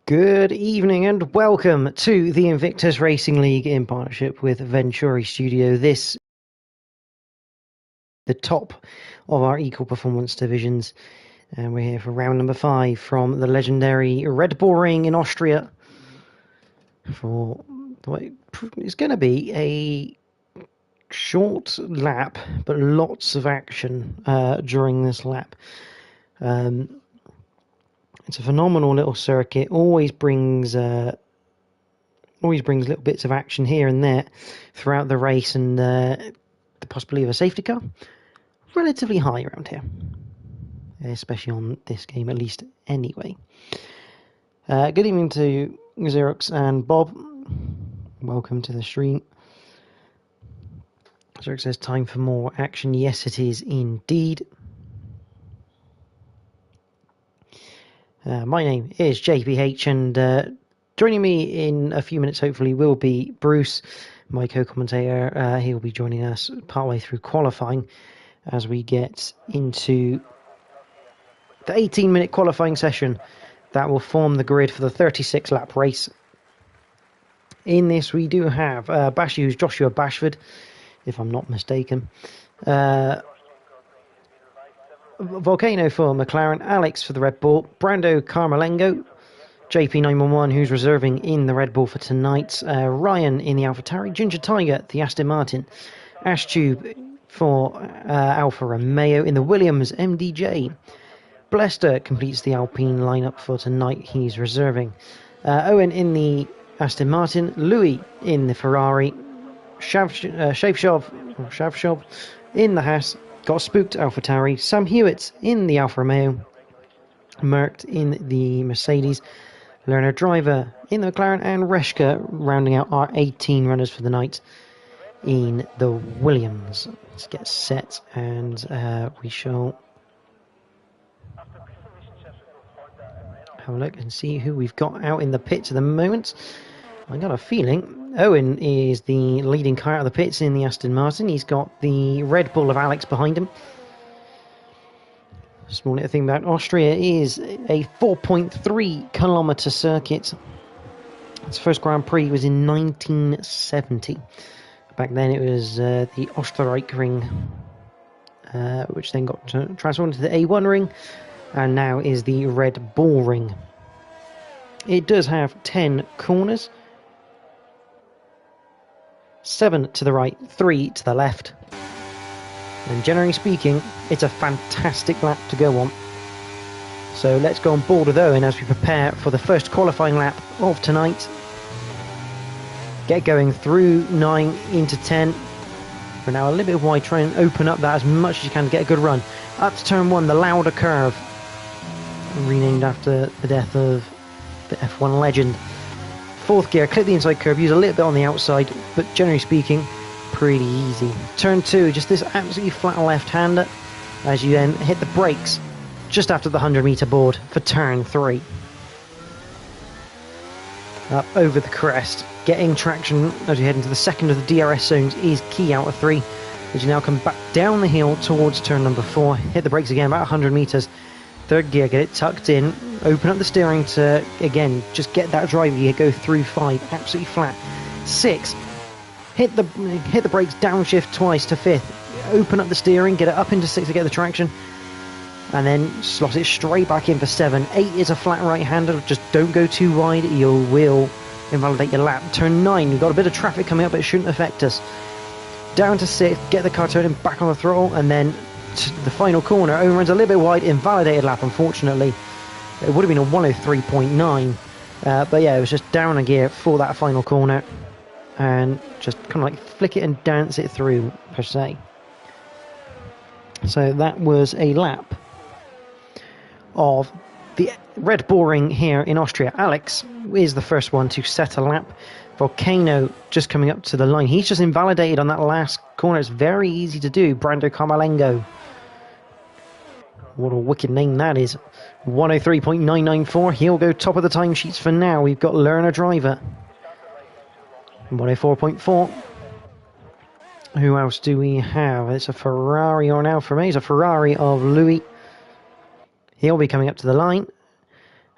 Good evening and welcome to the Invictus Racing League in partnership with Venturi Studio. This the top of our equal performance divisions, and we're here for round number 5 from the legendary Red Bull Ring in Austria. For it's going to be a short lap, but lots of action during this lap. It's a phenomenal little circuit. Always brings little bits of action here and there throughout the race, and the possibility of a safety car relatively high around here, especially on this game, at least anyway. Good evening to Xerox and Bob. Welcome to the stream. Xerox says time for more action. Yes, it is indeed. My name is JPH, and joining me in a few minutes, hopefully, will be Bruce, my co-commentator. He will be joining us partway through qualifying as we get into the 18-minute qualifying session that will form the grid for the 36-lap race. In this, we do have Bashu's Joshua Bashford, if I'm not mistaken. Volcano for McLaren, Alex for the Red Bull, Brando Carmelengo, JP911 who's reserving in the Red Bull for tonight, Ryan in the AlphaTauri, Ginger Tiger the Aston Martin, Ashtube for Alfa Romeo in the Williams MDJ, Blester completes the Alpine lineup for tonight, he's reserving, Owen in the Aston Martin, Louis in the Ferrari, Shavshov in the Haas, got spooked AlphaTauri, Sam Hewitt in the Alfa Romeo, Merckx in the Mercedes, Lerner Driver in the McLaren, and Reshka rounding out our 18 runners for the night in the Williams. Let's get set, and we shall have a look and see who we've got out in the pits at the moment. I got a feeling Owen is the leading car out of the pits in the Aston Martin. He's got the Red Bull of Alex behind him. Small little thing about Austria is a 4.3 kilometre circuit. Its first Grand Prix was in 1970. Back then it was the Österreich ring, which then got transformed into the A1 ring, and now is the Red Bull ring. It does have 10 corners. 7 to the right, 3 to the left. And generally speaking, it's a fantastic lap to go on. So let's go on board with Owen as we prepare for the first qualifying lap of tonight. Get going through 9 into 10. We're now a little bit wide, try and open up that as much as you can to get a good run. Up to turn 1, the Lauda curve. Renamed after the death of the F1 legend. 4th gear, clip the inside curve, use a little bit on the outside, but generally speaking, pretty easy. Turn 2, just this absolutely flat left-hander, as you then hit the brakes just after the 100-metre board for turn 3. Up over the crest, getting traction as you head into the second of the DRS zones is key out of 3, as you now come back down the hill towards turn number 4, hit the brakes again about 100 metres, 3rd gear, get it tucked in, open up the steering to, again, just get that drive, you go through 5, absolutely flat. 6, hit the brakes, downshift twice to 5th, open up the steering, get it up into 6 to get the traction, and then slot it straight back in for 7. 8 is a flat right-hander, just don't go too wide, you will invalidate your lap. Turn 9, we've got a bit of traffic coming up, but it shouldn't affect us. Down to 6, get the car turning back on the throttle, and then to the final corner, Owen runs a little bit wide, invalidated lap unfortunately. It would have been a 103.9, but yeah, it was just down a gear for that final corner, and just kind of like flick it and dance it through, per se. So that was a lap of the Red Bull Ring here in Austria. Alex is the first one to set a lap. Volcano just coming up to the line. He's just invalidated on that last corner. It's very easy to do. Brando Carmelengo. What a wicked name that is. 103.994. He'll go top of the timesheets for now. We've got Lerner Driver. 104.4. Who else do we have? It's a Ferrari or an Alfa Romeo. It's a Ferrari of Louis. He'll be coming up to the line.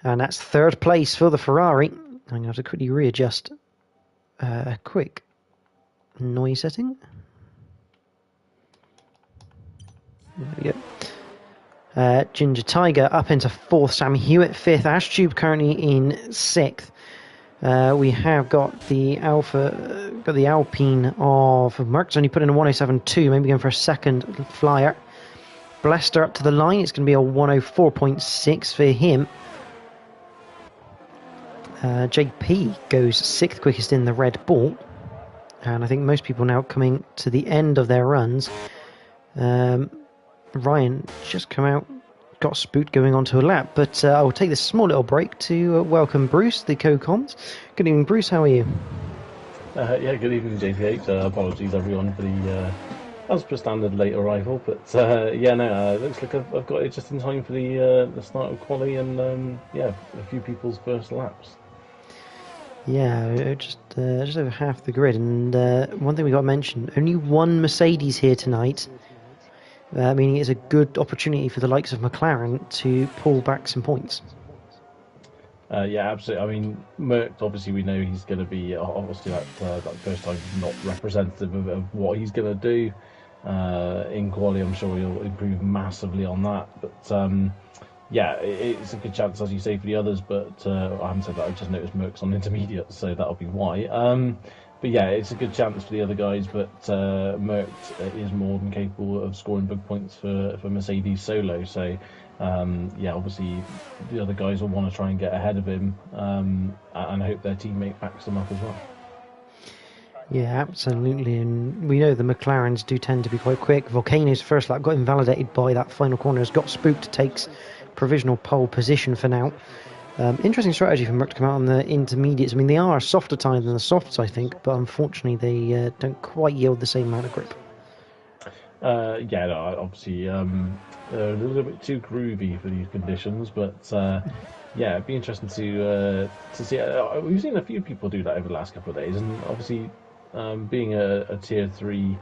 And that's third place for the Ferrari. I'm going to have to quickly readjust a quick noise setting. There we go. Ginger Tiger up into 4th, Sam Hewitt 5th, Ashtube currently in 6th. We have got the Alpine of Merck's only put in a 107.2, maybe going for a second flyer. Blester up to the line, it's going to be a 104.6 for him. JP goes 6th quickest in the Red Bull, and I think most people now coming to the end of their runs. Ryan just come out, got spooked going onto a lap, but I will take this small little break to welcome Bruce, the co-comms. Good evening, Bruce, how are you? Yeah, good evening, JPH. Apologies everyone for the as per standard late arrival, but yeah, no, looks like I've got it just in time for the start of quali and yeah, a few people's first laps. Yeah, just over half the grid, and one thing we got to mention: only one Mercedes here tonight, meaning it's a good opportunity for the likes of McLaren to pull back some points. Yeah, absolutely. I mean, Merck, obviously, we know he's going to be obviously that first time not representative of what he's going to do in quali. I'm sure he'll improve massively on that, but. Yeah, it's a good chance, as you say, for the others, but I haven't said that. I just noticed Merck's on intermediate, so that'll be why. But yeah, it's a good chance for the other guys, but Merck is more than capable of scoring big points for Mercedes solo. So yeah, obviously the other guys will want to try and get ahead of him, and I hope their teammate backs them up as well. Yeah, absolutely, and we know the McLarens do tend to be quite quick. Volcano's first lap got invalidated by that final corner, has got spooked, takes provisional pole position for now. Interesting strategy for Merck to come out on the intermediates. I mean, they are a softer tyre than the softs, I think, but unfortunately they don't quite yield the same amount of grip. Yeah, no, obviously a little bit too groovy for these conditions, but yeah, it'd be interesting to see. We've seen a few people do that over the last couple of days, and obviously being a tier 3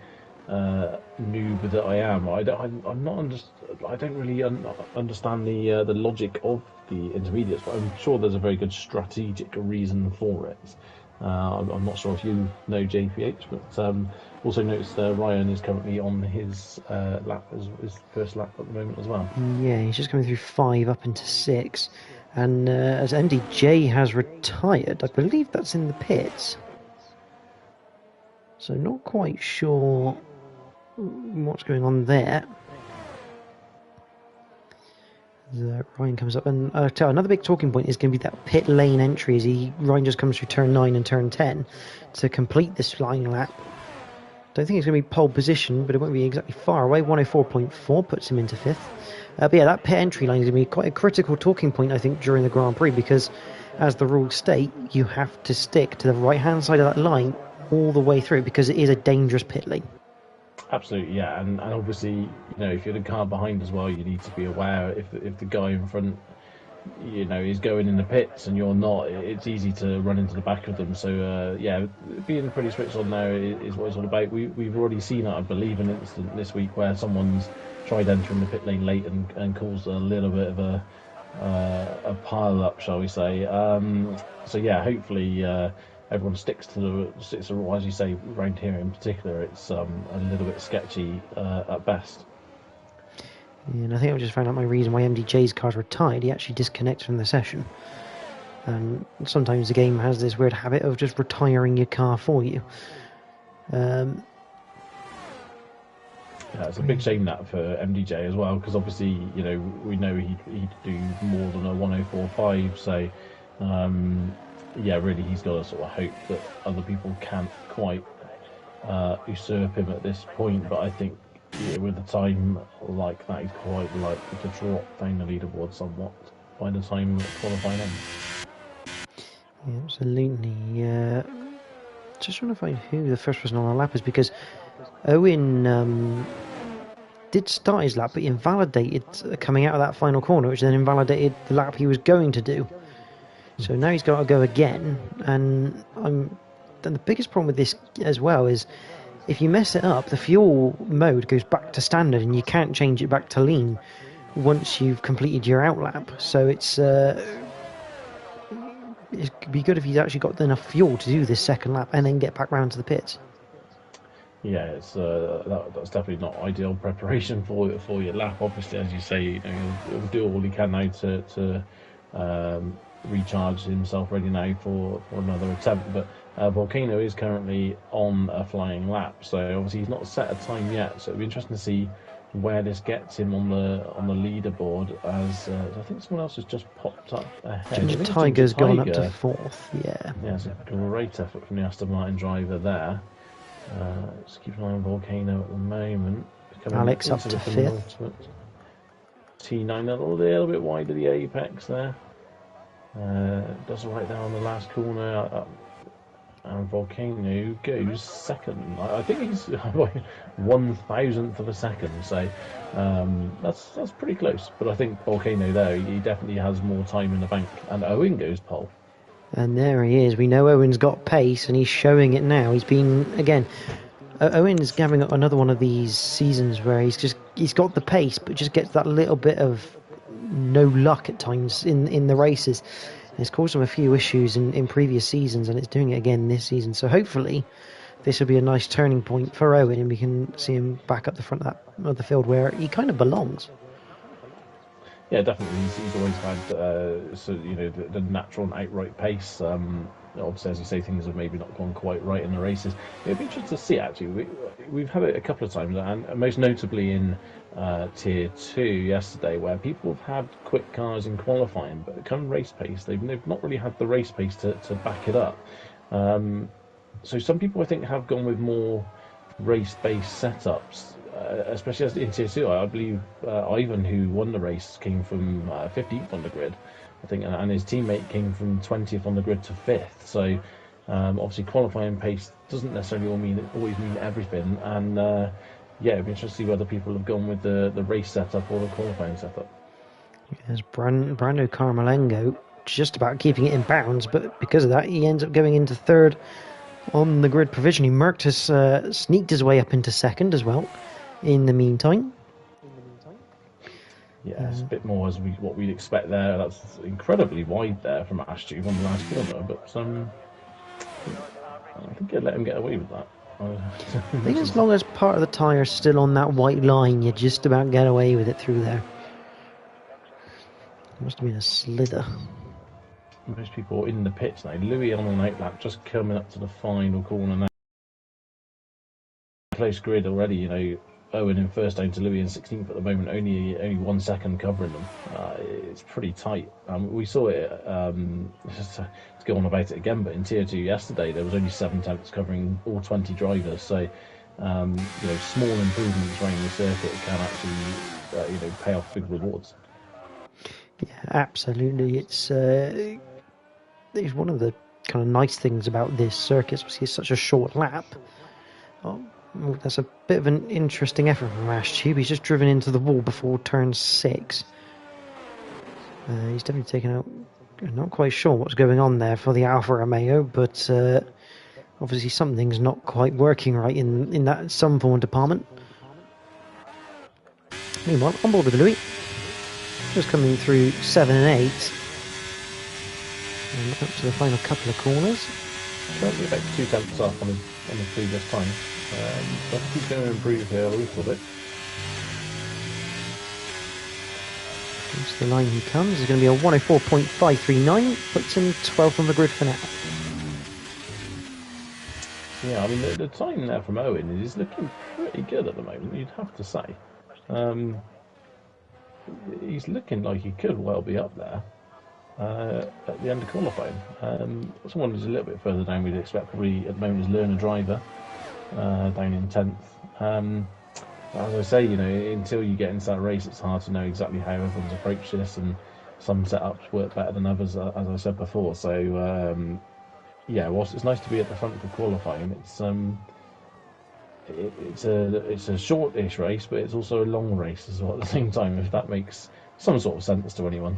noob that I am, I don't really understand the logic of the intermediates, but I'm sure there's a very good strategic reason for it. I'm not sure if you know JPH, but also noticed Ryan is currently on his lap, his first lap at the moment as well. Yeah, he's just coming through 5 up into 6, and as MDJ has retired, I believe that's in the pits. So not quite sure what's going on there. Ryan comes up, and another big talking point is going to be that pit lane entry as Ryan just comes through turn 9 and turn 10 to complete this flying lap. Don't think it's going to be pole position, but it won't be exactly far away. 104.4 puts him into 5th. But yeah, that pit entry line is going to be quite a critical talking point, I think, during the Grand Prix, because as the rules state, you have to stick to the right-hand side of that line all the way through, because it is a dangerous pit lane. Absolutely, yeah, and obviously, you know, if you're the car behind as well, you need to be aware if the guy in front, you know, is going in the pits and you're not, it's easy to run into the back of them. So yeah, being pretty switched on now is what it's all about. We've already seen, I believe, an incident this week where someone's tried entering the pit lane late and caused a little bit of a pile up, shall we say. So yeah, hopefully everyone sticks to the rule. As you say, around here in particular, it's a little bit sketchy at best. Yeah, and I think I just found out my reason why MDJ's car's retired. He actually disconnects from the session. And sometimes the game has this weird habit of just retiring your car for you. Yeah, it's a big shame that for MDJ as well, because obviously, you know, we know he'd do more than a 104.5, so yeah, really he's got to sort of hope that other people can't quite usurp him at this point, but I think with a time like that, he's quite likely to drop down the leaderboard somewhat by the time qualifying ends. Yeah, absolutely. Just trying to find who the first person on the lap is, because Owen did start his lap, but he invalidated coming out of that final corner, which then invalidated the lap he was going to do. So now he's got to go again, and the biggest problem with this as well is if you mess it up, the fuel mode goes back to standard, and you can't change it back to lean once you've completed your outlap. So it's it'd be good if he's actually got enough fuel to do this second lap and then get back round to the pits. Yeah, it's that's definitely not ideal preparation for your lap. Obviously, as you say, he'll do all he can now to recharge himself ready now for another attempt. But Volcano is currently on a flying lap, so obviously he's not set a time yet. So it'll be interesting to see where this gets him on the leaderboard. As I think someone else has just popped up ahead. Ginger Tiger's gone up to 4th. Yeah. Yeah, it's a great effort from the Aston Martin driver there. Just keep an eye on Volcano at the moment. Alex up to 5th. T9 a little bit wide of the apex there. Does right there on the last corner. And Volcano goes second. I think he's 1,000th of a second. So that's pretty close. But I think Volcano there, he definitely has more time in the bank. And Owen goes pole. And there he is. We know Owen's got pace, and he's showing it now. He's been, again, Owen's having another one of these seasons where he's got the pace, but just gets that little bit of no luck at times in the races. And it's caused him a few issues in previous seasons, and it's doing it again this season. So hopefully this will be a nice turning point for Owen, and we can see him back up the front of the field where he kind of belongs. Yeah, definitely. He's always had the natural and outright pace. Obviously, as you say, things have maybe not gone quite right in the races. It'd be interesting to see, actually. We've had it a couple of times, and most notably in Tier 2 yesterday, where people have had quick cars in qualifying, but come race pace, they've not really had the race pace to back it up. So some people, I think, have gone with more race-based setups. Especially as in Tier 2, I believe Ivan, who won the race, came from 15th on the grid, I think, and his teammate came from 20th on the grid to 5th. So obviously qualifying pace doesn't necessarily always mean everything. And yeah, it'd be interesting to see whether people have gone with the race setup or the qualifying setup. There's Brando Carmelengo just about keeping it in bounds, but because of that, he ends up going into 3rd on the grid provisionally. Merck has sneaked his way up into 2nd as well. In the meantime, yeah, it's a bit more as what we'd expect there. That's incredibly wide there from Ashtube on the last corner, but I think I'd let him get away with that. I think as long as part of the tyre's still on that white line, you just about get away with it through there. It must have been a slither. Most people in the pits now. Louis on an outlap, just coming up to the final corner now. Close grid already, Owen in first down to Louis in 16th at the moment, only 1 second covering them. It's pretty tight. We saw it, just to go on about it again, but in Tier 2 yesterday there was only 7 tenths covering all 20 drivers, so small improvements around the circuit can actually pay off big rewards. Yeah, absolutely. It's one of the kind of nice things about this circuit, because it's such a short lap. That's a bit of an interesting effort from Ashtube. He's just driven into the wall before turn 6. He's definitely taken out. I'm not quite sure what's going on there for the Alfa Romeo, but obviously something's not quite working right in that some form department. Meanwhile, on board with Louis, just coming through 7 and 8, and up to the final couple of corners. Probably about 2 tenths off on the previous time. I think he's going to improve here a little bit. Comes the line he comes. It's going to be a 104.539. Puts him 12th on the grid for now. Yeah, I mean, the time there from Owen is looking pretty good at the moment, you'd have to say. He's looking like he could well be up there at the end of qualifying. Someone who's a little bit further down, we'd expect probably at the moment is Learner Driver, down in 10th. As I say, until you get into that race, it's hard to know exactly how everyone's approached this, and some setups work better than others, as I said before. So, whilst it's nice to be at the front for qualifying, it's a short-ish race, but it's also a long race as well at the same time, if that makes some sort of sense to anyone.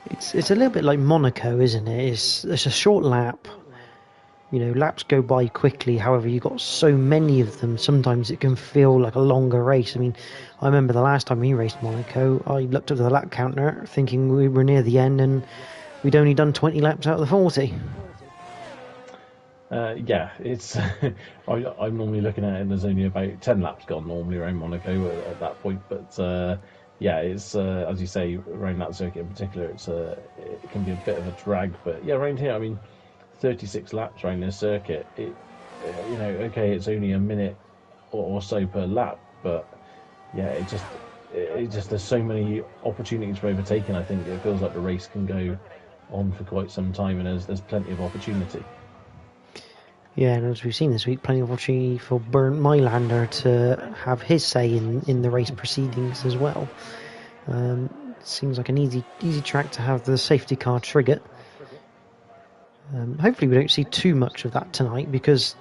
It's a little bit like Monaco, isn't it? It's a short lap. Laps go by quickly. However, you've got so many of them, sometimes it can feel like a longer race. I mean, I remember the last time we raced Monaco, I looked at the lap counter thinking we were near the end, and we'd only done 20 laps out of the 40. Yeah, it's. I'm normally looking at it, and there's only about 10 laps gone normally around Monaco at that point. But yeah, it's as you say, around that circuit in particular, it can be a bit of a drag. But yeah, around here, I mean, 36 laps around this circuit. Okay, it's only a minute or so per lap, but yeah, it just there's so many opportunities for overtaking. I think it feels like the race can go on for quite some time, and there's plenty of opportunity. Yeah, and as we've seen this week, plenty of opportunity for Bernd Mailander to have his say in the race proceedings as well. Seems like an easy track to have the safety car trigger. Hopefully we don't see too much of that tonight, because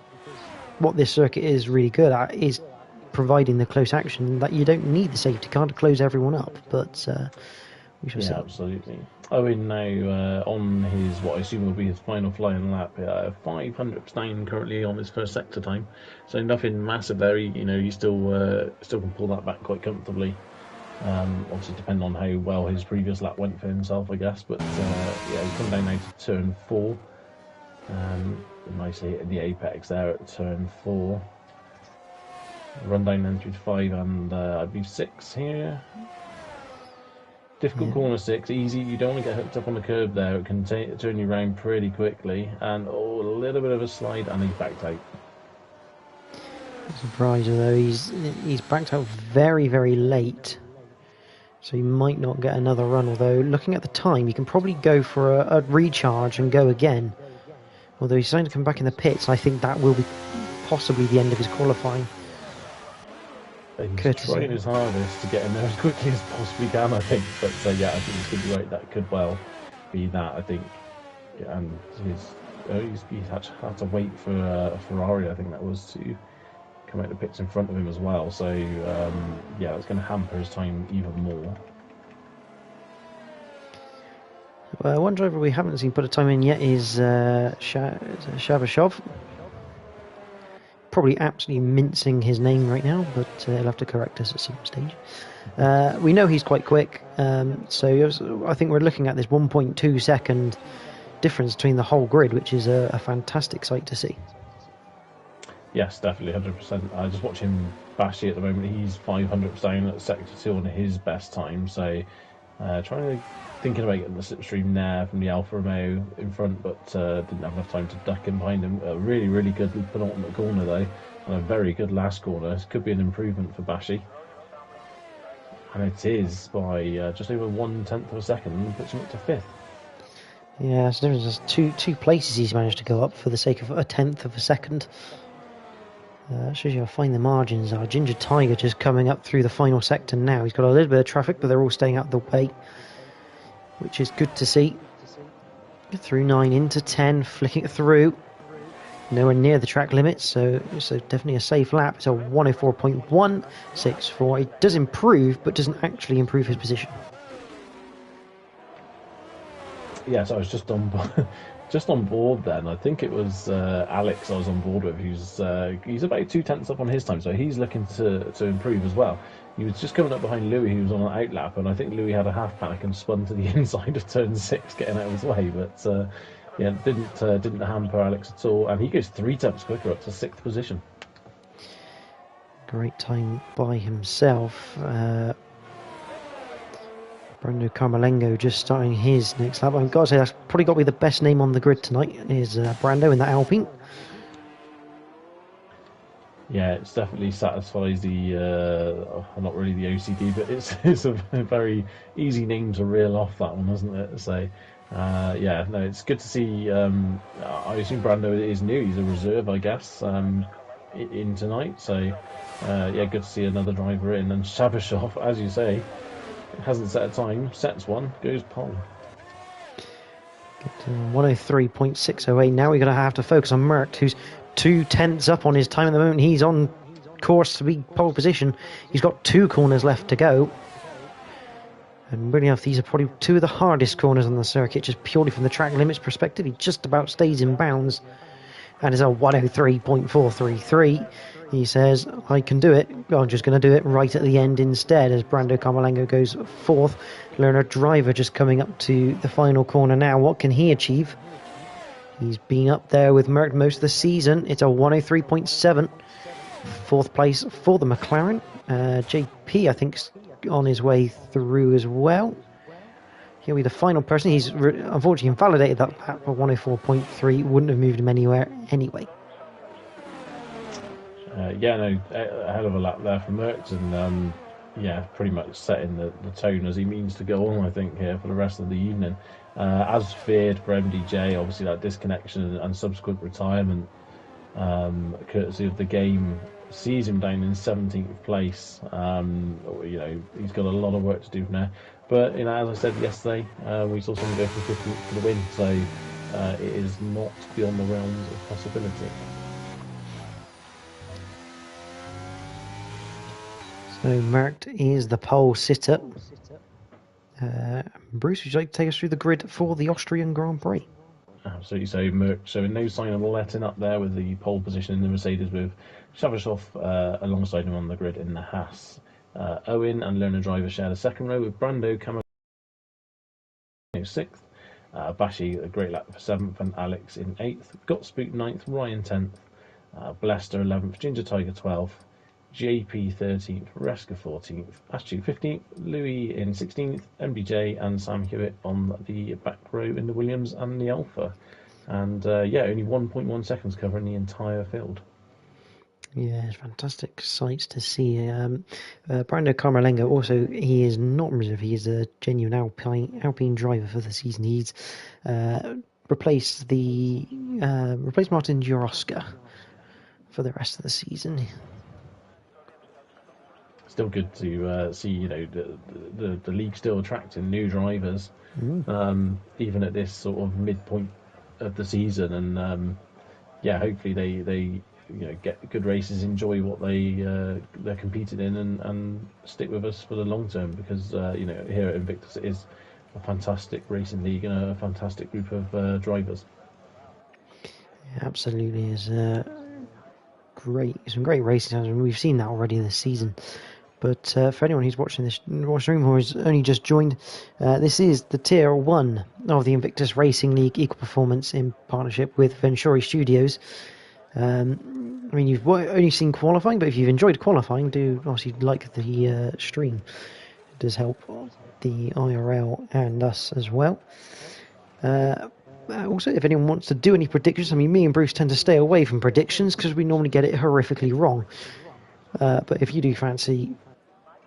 what this circuit is really good at is providing the close action that you don't need the safety car to close everyone up. But we shall see. Yeah, absolutely. Owen now on his, what I assume will be his final flying lap, 500th down currently on his first sector time, so nothing massive there. He still can pull that back quite comfortably. Obviously depending on how well his previous lap went for himself, I guess. But yeah, he's come down now to turn 4. Nicely hitting the apex there at turn 4. Run down then through 5 and I believe 6 here. Difficult corner 6, easy. You don't want to get hooked up on the curb there. It can turn you around pretty quickly. And a little bit of a slide, and he's backed out. Surprising though, he's backed out very, very late, so he might not get another run. Although looking at the time, he can probably go for a recharge and go again. Although he's starting to come back in the pits, I think that will be possibly the end of his qualifying. He's trying his hardest to get in there as quickly as possibly can, I think. But yeah, I think he's going to be right. That could well be that, I think. And he had to wait for a Ferrari, I think that was, to come out the pits in front of him as well. So yeah, it's going to hamper his time even more. Well, one driver we haven't seen put a time in yet is Shabashov. Probably absolutely mincing his name right now, but he'll have to correct us at some stage. We know he's quite quick, so I think we're looking at this 1.2 second difference between the whole grid, which is a fantastic sight to see. Yes, definitely, 100%. I just watch him bashy at the moment. He's 500 down at sector 2 on his best time, so thinking about getting the slipstream there from the Alfa Romeo in front, but didn't have enough time to duck in behind him. A really, really good penultimate corner though, and a very good last corner. This could be an improvement for Bashi. And it is by just over 1/10 of a second, puts him up to 5th. Yeah, so there's two places he's managed to go up for the sake of 1/10 of a second. Shows you how fine the margins are. Ginger Tiger just coming up through the final sector now. He's got a little bit of traffic, but they're all staying out of the way, which is good to see. Through 9 into 10, flicking it through. Nowhere near the track limit, so definitely a safe lap. It's a 104.164. It does improve, but doesn't actually improve his position. Yes, I was just on board then. I think it was Alex I was on board with. He's about 2/10 up on his time, so he's looking to improve as well. He was just coming up behind Louis, who was on an outlap, and I think Louis had a half panic and spun to the inside of turn 6, getting out of his way. But yeah, didn't hamper Alex at all, and he goes 3 tenths quicker up to 6th position. Great time by himself. Brando Carmelengo just starting his next lap. I've got to say, that's probably got to be the best name on the grid tonight, is Brando in that Alpine. Yeah, it's definitely satisfies the not really the OCD, but it's a very easy name to reel off, that one, isn't it? So yeah, no, it's good to see. I assume Brando is new. He's a reserve, I guess, in tonight. So yeah, good to see another driver in. And Shabashov, as you say, hasn't set a time, sets one, goes pole. 103.608. Now we're going to have to focus on Merck, who's 2/10 up on his time at the moment. He's on course to be pole position. He's got 2 corners left to go. And really enough, these are probably 2 of the hardest corners on the circuit, just purely from the track limits perspective. He just about stays in bounds. and it's a 103.433. He says, I can do it. I'm just going to do it right at the end instead, as Brando Carmalengo goes fourth. Learner Driver just coming up to the final corner now. What can he achieve? He's been up there with Merck most of the season. It's a 103.7. Fourth place for the McLaren. JP, I think, is on his way through as well. He'll be the final person. He's unfortunately invalidated that lap for 104.3. Wouldn't have moved him anywhere anyway. A hell of a lap there for Merckx, and pretty much setting the tone as he means to go on, I think, here for the rest of the evening. As feared for MDJ, obviously that disconnection and subsequent retirement, courtesy of the game, sees him down in 17th place. He's got a lot of work to do from there. But, as I said yesterday, we saw someone go for 15th for the win, so it is not beyond the realms of possibility. So Merckx is the pole sitter. Bruce, would you like to take us through the grid for the Austrian Grand Prix? Absolutely. So Merckx showing no sign of letting up there with the pole position in the Mercedes, with Chavashov alongside him on the grid in the Haas. Owen and Learner Driver share the second row, with Brando Camaro 6th, Bashi a great lap for 7th, and Alex in 8th. Gotspook 9th, Ryan 10th, Blaster 11th, Ginger Tiger 12th, JP 13th, Reska 14th, Astu 15th, Louis in 16th, MDJ and Sam Hewitt on the back row in the Williams and the Alpha. And only 1.1 seconds covering the entire field. Yeah, it's fantastic sights to see. Brando Carmalengo also, he is not reserve, he is a genuine Alpine driver for the season. He's replaced Martin Juroska for the rest of the season. Still good to see, the league still attracting new drivers, even at this sort of midpoint of the season, and hopefully they get good races, enjoy what they're competing in, and stick with us for the long term, because here at Invictus it is a fantastic racing league and a fantastic group of drivers. Yeah, absolutely, is some great racing times, and we've seen that already this season. But for anyone who's watching this stream or has only just joined, this is the Tier 1 of the Invictus Racing League Equal Performance in partnership with Venturi Studios. You've only seen qualifying, but if you've enjoyed qualifying, do obviously like the stream. It does help the IRL and us as well. Also, if anyone wants to do any predictions, me and Bruce tend to stay away from predictions because we normally get it horrifically wrong. But if you do fancy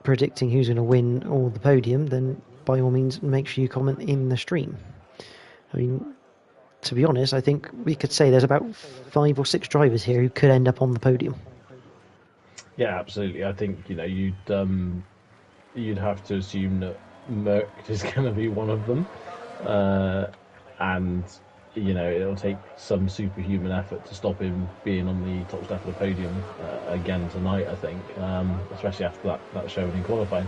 predicting who's going to win or the podium, then by all means make sure you comment in the stream. To be honest, I think we could say there's about 5 or 6 drivers here who could end up on the podium. Yeah, absolutely. I think you'd have to assume that Merck is going to be one of them, and it'll take some superhuman effort to stop him being on the top step of the podium again tonight, I think, especially after that showing in qualifying.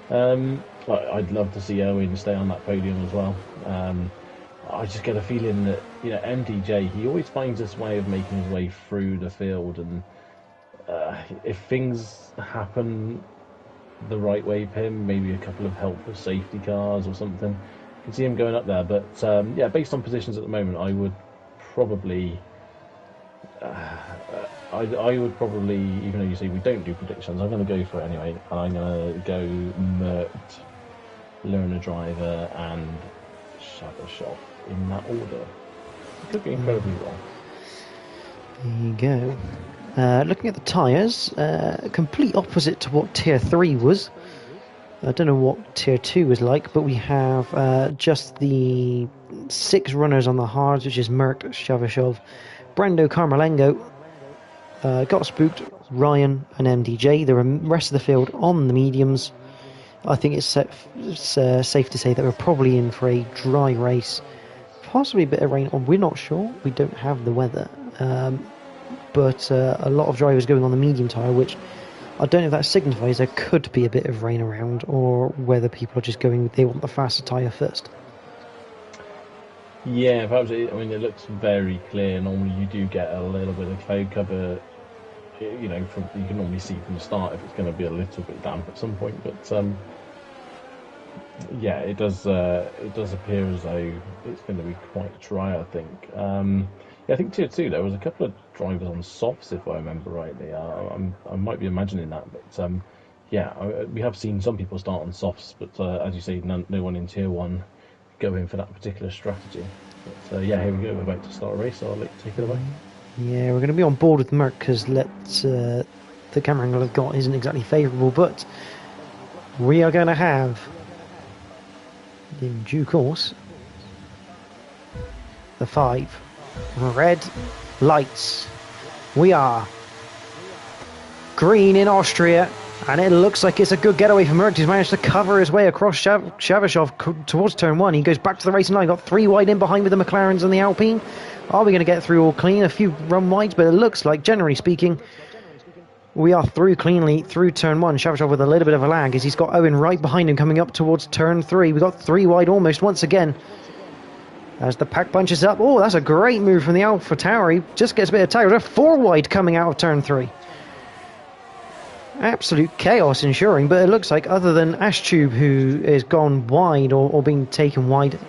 I'd love to see Owen stay on that podium as well. I just get a feeling that MDJ, he always finds this way of making his way through the field, and if things happen the right way for him, maybe a couple of helpful safety cars or something, I can see him going up there. But based on positions at the moment, I would probably, even though you say we don't do predictions, I'm going to go for it anyway. I'm going to go Mert, Learner Driver, and Shabashov in that order. It could be incredibly wrong. There you go. Looking at the tyres, complete opposite to what Tier 3 was. I don't know what Tier 2 was like, but we have just the 6 runners on the hards, which is Mert, Shavashov, Brando Carmalengo, Got Spooked, Ryan and MDJ. The rest of the field on the mediums. I think it's safe to say that we're probably in for a dry race. Possibly a bit of rain, or we're not sure. We don't have the weather. But a lot of drivers going on the medium tyre, which I don't know if that signifies there could be a bit of rain around, or whether people are just going, they want the faster tyre first. Yeah, perhaps. I mean, it looks very clear. Normally, you do get a little bit of cloud cover. You know, you can normally see from the start if it's going to be a little bit damp at some point. But yeah, it does. It does appear as though it's going to be quite dry. I think. Yeah, I think tier two. There was a couple of drivers on softs, if I remember rightly. I might be imagining that, but yeah, we have seen some people start on softs, but as you say, no one in tier one go in for that particular strategy. But yeah, here we go. We're about to start a race, so I'll let you take it away. Yeah, we're going to be on board with Merc because the camera angle I've got isn't exactly favourable, but we are going to have, in due course, the 5 red lights. We are green in Austria, and it looks like it's a good getaway for Merc. He's managed to cover his way across Shavashov towards turn 1. He goes back to the racing line, got 3 wide in behind with the McLarens and the Alpine. Are we going to get through all clean? A few run wides, but it looks like, generally speaking, we are through cleanly through turn 1. Shavashov with a little bit of a lag as he's got Owen right behind him coming up towards turn 3. We've got 3 wide almost once again as the pack bunches up. Oh, that's a great move from the Alpha Tower. He just gets a bit of tire. 4 wide coming out of turn 3. Absolute chaos ensuring, but it looks like other than Ashtube, who is gone wide or being taken wide,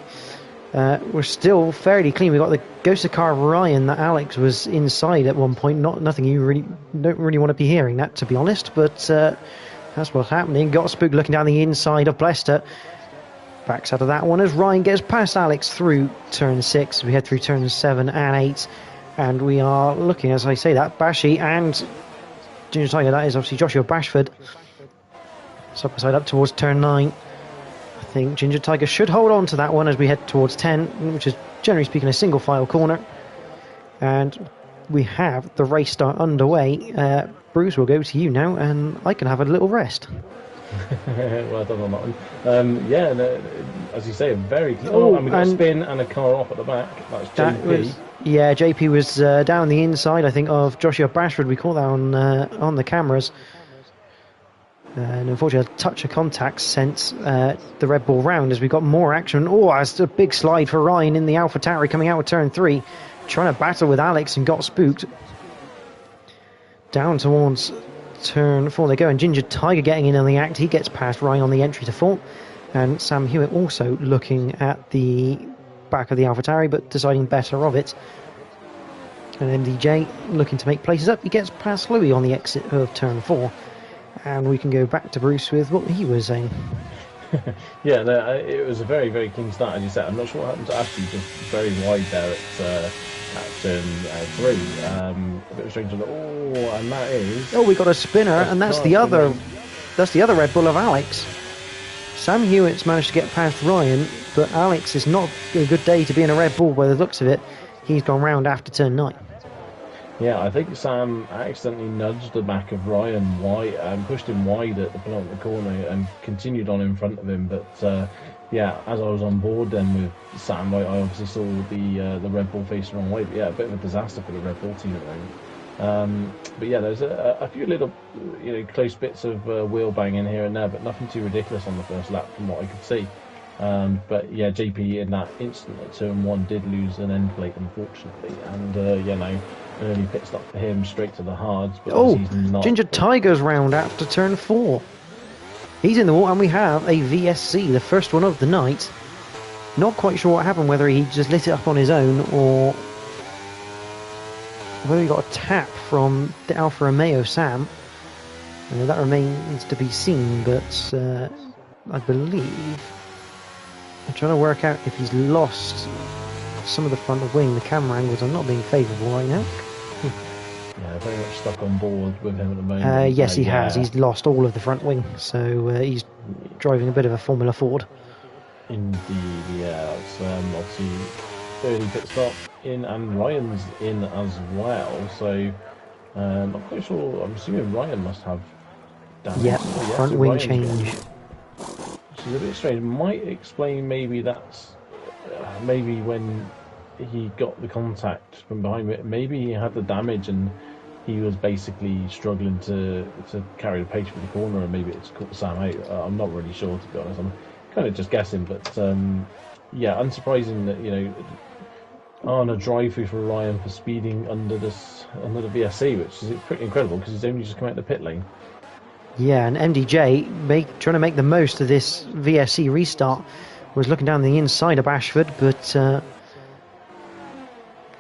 we're still fairly clean. We've got the Ghost of car Ryan that Alex was inside at one point. Nothing you really don't really want to be hearing that, to be honest, but that's what's happening. Got Spook looking down the inside of Blester. Backs out of that one as Ryan gets past Alex through turn 6. We head through turns 7 and 8, and we are looking, as I say that, Bashi and Ginger Tiger, that is obviously Joshua Bashford, side by side up towards turn 9. I think Ginger Tiger should hold on to that one as we head towards 10, which is generally speaking a single file corner. And we have the race start underway. Bruce, will go to you now, and I can have a little rest. Well done on that one. Yeah, as you say, a very clean. And we got a spin and a car off at the back. That's JP. Yeah, JP was down the inside, I think, of Joshua Bashford. We caught that on the cameras. And unfortunately, a touch of contact sent the Red Bull round as we got more action. Oh, that's a big slide for Ryan in the Alpha Tauri coming out of turn 3. Trying to battle with Alex and got spooked. Down towards turn 4 they go, and Ginger Tiger getting in on the act. He gets past Ryan on the entry to 4. And Sam Hewitt also looking at the back of the AlphaTauri, but deciding better of it. And MDJ looking to make places up. He gets past Louis on the exit of turn 4. And we can go back to Bruce with what he was saying. Yeah, no, it was a very, very clean start, as you said. I'm not sure what happened to Ashley, just very wide there at turn 3. A bit strange. Oh, and that is... Oh, we got a spinner, and that's the other Red Bull of Alex. Sam Hewitt's managed to get past Ryan, but Alex is not a good day to be in a Red Bull by the looks of it. He's gone round after turn 9. Yeah, I think Sam accidentally nudged the back of Ryan wide and pushed him wide at the penultimate corner and continued on in front of him. But yeah, as I was on board then with Sam, I obviously saw the Red Bull face the wrong way. But yeah, a bit of a disaster for the Red Bull team at the moment. But yeah, there's a few little close bits of wheel banging here and there, but nothing too ridiculous on the first lap from what I could see. But yeah, JP in that instant at turn 1 did lose an end plate, unfortunately, and early pit stop for him, straight to the hards. But he's not... Ginger Tiger's round after turn 4. He's in the wall, and we have a VSC, the first one of the night. Not quite sure what happened, whether he just lit it up on his own or whether he got a tap from the Alfa Romeo Sam. That remains to be seen, but I believe... I'm trying to work out if he's lost some of the front wing. The camera angles are not being favourable right now. Yeah, very much stuck on board with him at the moment. Yes, he has. He's lost all of the front wing, so he's driving a bit of a Formula Ford. Indeed, yeah. It's obviously early pit stop in, and Ryan's in as well. So I'm not quite sure. I'm assuming Ryan must have damage. Yeah, front wing Ryan's change. Which is a bit strange. Might explain maybe that's maybe when he got the contact from behind it, maybe he had the damage and he was basically struggling to carry the pace for the corner, and maybe it's caught Sam out. I'm not really sure, to be honest. I'm kind of just guessing, but yeah, unsurprising that on a drive-through for Ryan for speeding under the VSC, which is pretty incredible because he's only just come out the pit lane. Yeah, and MDJ trying to make the most of this VSC restart. Was looking down the inside of Ashford, but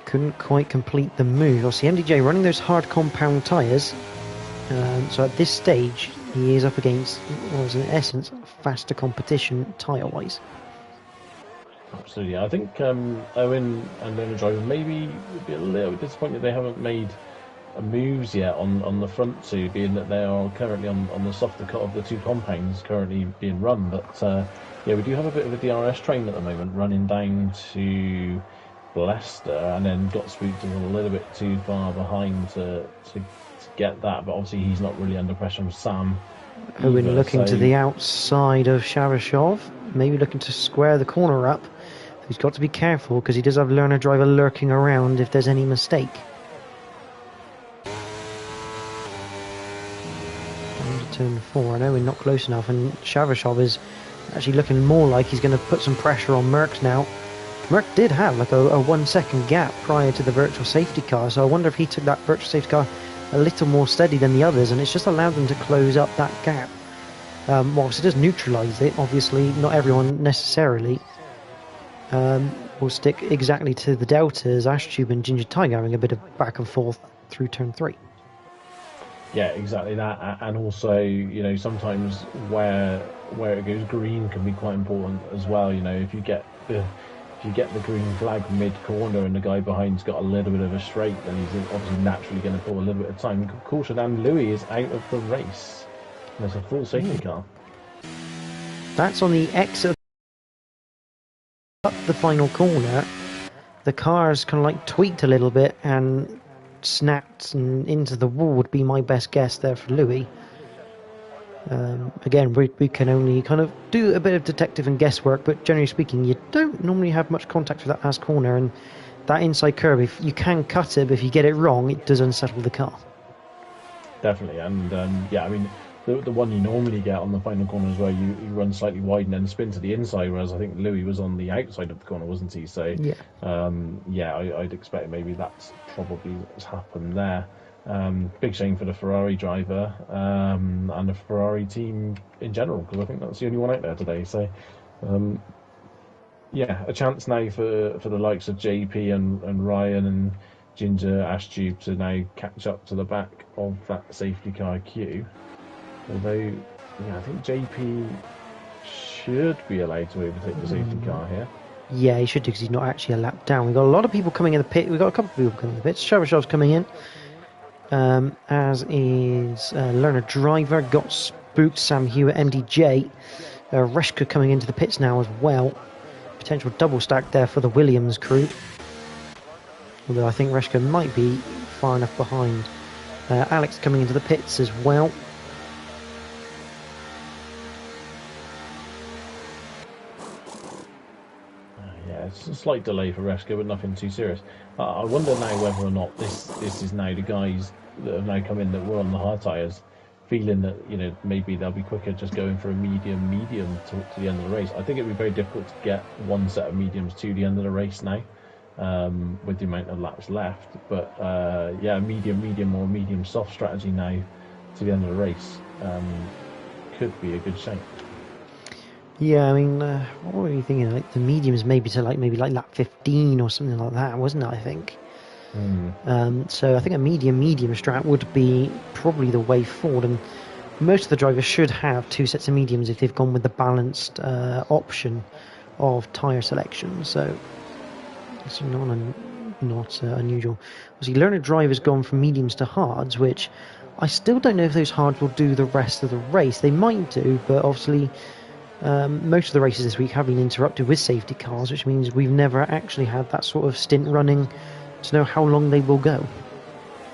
couldn't quite complete the move. Obviously, MDJ running those hard compound tyres. So at this stage, he is up against what was in essence faster competition tyre-wise. Absolutely. I think Owen and Leonard Driver maybe would be a little bit disappointed they haven't made moves yet on the front two, being that they are currently on the softer cut of the two compounds currently being run. But yeah, we do have a bit of a DRS train at the moment running down to Leicester, and then got spooked a little bit too far behind to get that. But obviously he's not really under pressure from Sam. Owen looking to the outside of Sharashov, maybe looking to square the corner up. He's got to be careful because he does have Learner Driver lurking around if there's any mistake. Into turn 4, I know we're not close enough, and Sharashov is actually looking more like he's going to put some pressure on Merckx now. Merck did have like a 1 second gap prior to the virtual safety car, so I wonder if he took that virtual safety car a little more steady than the others, and it's just allowed them to close up that gap. Whilst it does neutralise it, obviously not everyone necessarily will stick exactly to the deltas. Ashtube and Ginger Tiger having a bit of back and forth through turn 3. Yeah, exactly that, and also sometimes where it goes green can be quite important as well. If you get the green flag mid corner and the guy behind's got a little bit of a straight, then he's obviously naturally going to pull a little bit of time. Caution, and Louis is out of the race. There's a full safety car. That's on the exit up the final corner. The car's kind of like tweaked a little bit and snapped and into the wall would be my best guess there for Louis. Again, we can only kind of do a bit of detective and guesswork, but generally speaking, you don't normally have much contact with that last corner, and that inside curve, if you can cut it, but if you get it wrong, it does unsettle the car. Definitely, and yeah, I mean, the one you normally get on the final corner is where you run slightly wide and then spin to the inside, whereas I think Louis was on the outside of the corner, wasn't he? So yeah, I'd expect maybe that's probably what's happened there. Big shame for the Ferrari driver and the Ferrari team in general, because I think that's the only one out there today. So yeah, a chance now for the likes of JP and Ryan and Ginger Ashtube to now catch up to the back of that safety car queue. Although, yeah, I think JP should be allowed to overtake the safety car here. Yeah, he should do, because he's not actually a lap down. We've got a lot of people coming in the pit. We've got a couple of people coming in the pit. Sharashov's coming in, as is Learner Driver. Got spooked. Sam Hewitt, MDJ. Reshka coming into the pits now as well. Potential double stack there for the Williams crew. Although I think Reshka might be far enough behind. Alex coming into the pits as well. It's a slight delay for Reshka, but nothing too serious. I wonder now whether or not this is now the guys that have now come in that were on the hard tyres, feeling that maybe they'll be quicker just going for a medium to the end of the race. I think it'd be very difficult to get one set of mediums to the end of the race now, with the amount of laps left. But yeah, medium or medium soft strategy now to the end of the race could be a good shape. Yeah, I mean, what were you thinking? Like the mediums, maybe like lap 15 or something like that, wasn't it? I think. So I think a medium strat would be probably the way forward, and most of the drivers should have two sets of mediums if they've gone with the balanced option of tyre selection. So it's not unusual. Obviously, Learner Driver's gone from mediums to hards, which I still don't know if those hards will do the rest of the race. They might do, but obviously. Most of the races this week have been interrupted with safety cars, which means we've never actually had that sort of stint running to know how long they will go.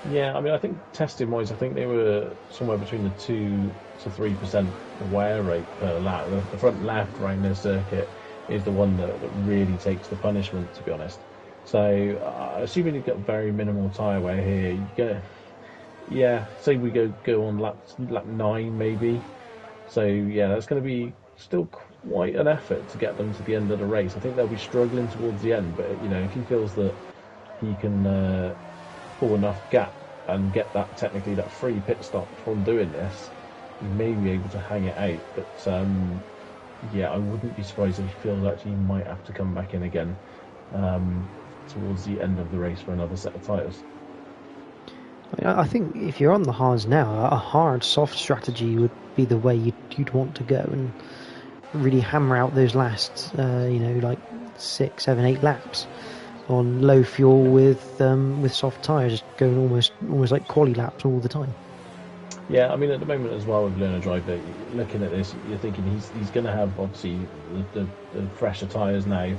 Yeah, I mean, I think testing-wise, I think they were somewhere between the 2 to 3% wear rate per lap. The front left around their circuit is the one that really takes the punishment, to be honest. So, assuming you get very minimal tyre wear here, you get, yeah, say we go on lap 9 maybe. So yeah, that's going to be still quite an effort to get them to the end of the race. I think they'll be struggling towards the end, but if he feels that he can pull enough gap and get that free pit stop from doing this, he may be able to hang it out. But yeah, I wouldn't be surprised if he feels actually he might have to come back in again towards the end of the race for another set of tyres. I think if you're on the hards now, a hard soft strategy would be the way you'd want to go and really hammer out those last like 6, 7, 8 laps on low fuel with soft tyres, just going almost like quali laps all the time. Yeah, I mean at the moment as well with Learner Driver, looking at this, you're thinking he's going to have obviously the fresher tyres now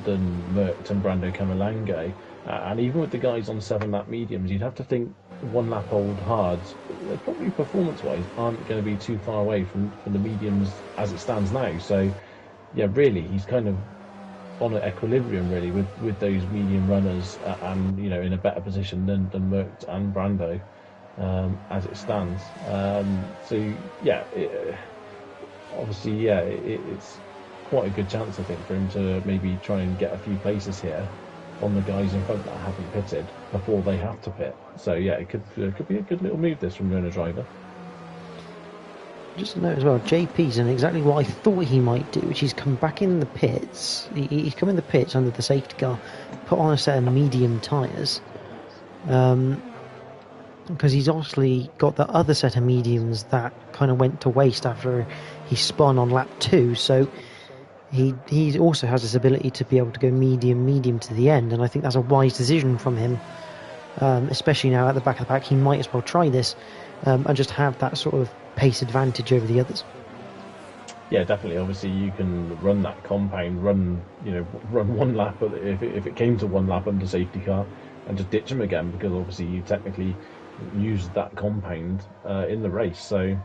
than Merckx and Brando Camerlange, and even with the guys on 7-lap mediums, you'd have to think 1-lap old hards, they probably performance-wise aren't going to be too far away from the mediums as it stands now. So yeah, really he's kind of on an equilibrium really with those medium runners, and in a better position than Merckx and Brando as it stands. So yeah, obviously it's quite a good chance I think for him to maybe try and get a few places here on the guys in front that haven't pitted before they have to pit. So yeah, it could be a good little move this from Learner Driver. Just to note as well, JP's done exactly what I thought he might do, which is come back in the pits. He's come in the pits under the safety car, put on a set of medium tyres, because he's obviously got the other set of mediums that kind of went to waste after he spun on lap 2. So he also has this ability to be able to go medium to the end, and I think that's a wise decision from him, especially now at the back of the pack. He might as well try this and just have that sort of pace advantage over the others. Yeah, definitely. Obviously, you can run that compound, run 1 lap if it came to 1 lap under safety car, and just ditch him again, because obviously you technically used that compound in the race. So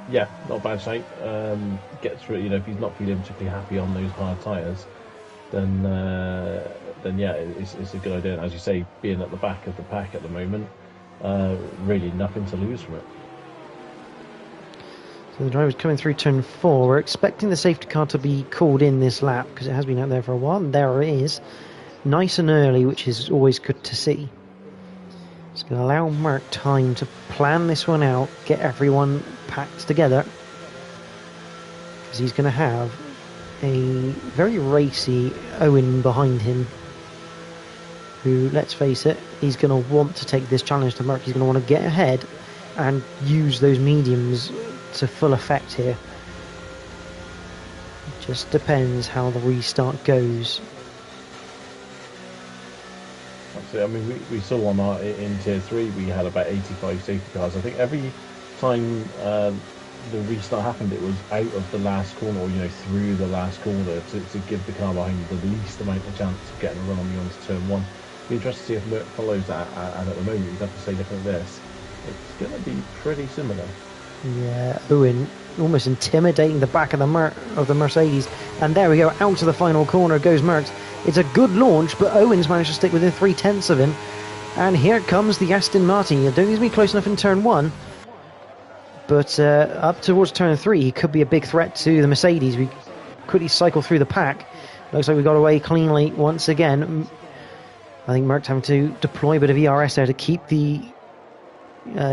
yeah, not a bad shape. Gets through. If he's not feeling particularly happy on those hard tyres, then yeah, it's a good idea. And as you say, being at the back of the pack at the moment, really nothing to lose from it. So the driver's coming through turn 4. We're expecting the safety car to be called in this lap because it has been out there for a while. And there it is, nice and early, which is always good to see. It's going to allow Mark time to plan this one out, get everyone packed together, because he's going to have a very racy Owen behind him, who, let's face it, he's going to want to take this challenge to Mark. He's going to want to get ahead and use those mediums to full effect here. It just depends how the restart goes. I mean, we saw in Tier 3 we had about 85 safety cars. I think every time the restart happened, it was out of the last corner, or through the last corner, to give the car behind the least amount of chance of getting a run on you onto turn 1. Be interested to see if Merck follows that, and at the moment you'd have to say looking at this, it's going to be pretty similar. Yeah, Owen almost intimidating the back of the Mercedes, and there we go, out to the final corner goes Merckx. It's a good launch, but Owen's managed to stick within 0.3 of him, and here comes the Aston Martin. I don't think he's been close enough in turn 1, but up towards turn 3 he could be a big threat to the Mercedes. We quickly cycle through the pack. Looks like we got away cleanly once again. I think Merckx having to deploy a bit of ERS there to keep the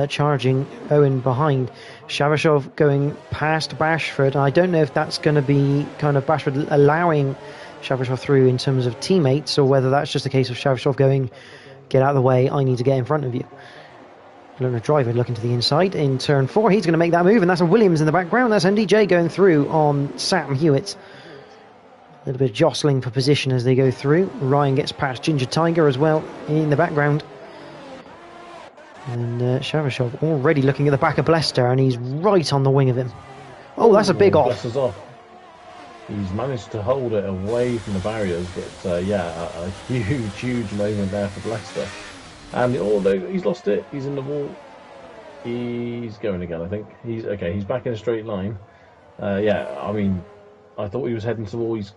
charging Owen behind. Shavashov going past Bashford. I don't know if that's going to be kind of Bashford allowing Shavashov through in terms of teammates, or whether that's just a case of Shavashov going, get out of the way, I need to get in front of you. Learner Driver looking to the inside in turn 4. He's going to make that move, and that's a Williams in the background. That's MDJ going through on Sam Hewitt. A little bit of jostling for position as they go through. Ryan gets past Ginger Tiger as well in the background. And Shavashov already looking at the back of Blester, and he's right on the wing of him. Oh, that's a big off. Blester's off. He's managed to hold it away from the barriers, but yeah, a huge moment there for Blester. And although he's lost it, he's in the wall. He's going again, I think. He's okay. He's back in a straight line. Yeah, I mean, I thought he was heading to the wall. He's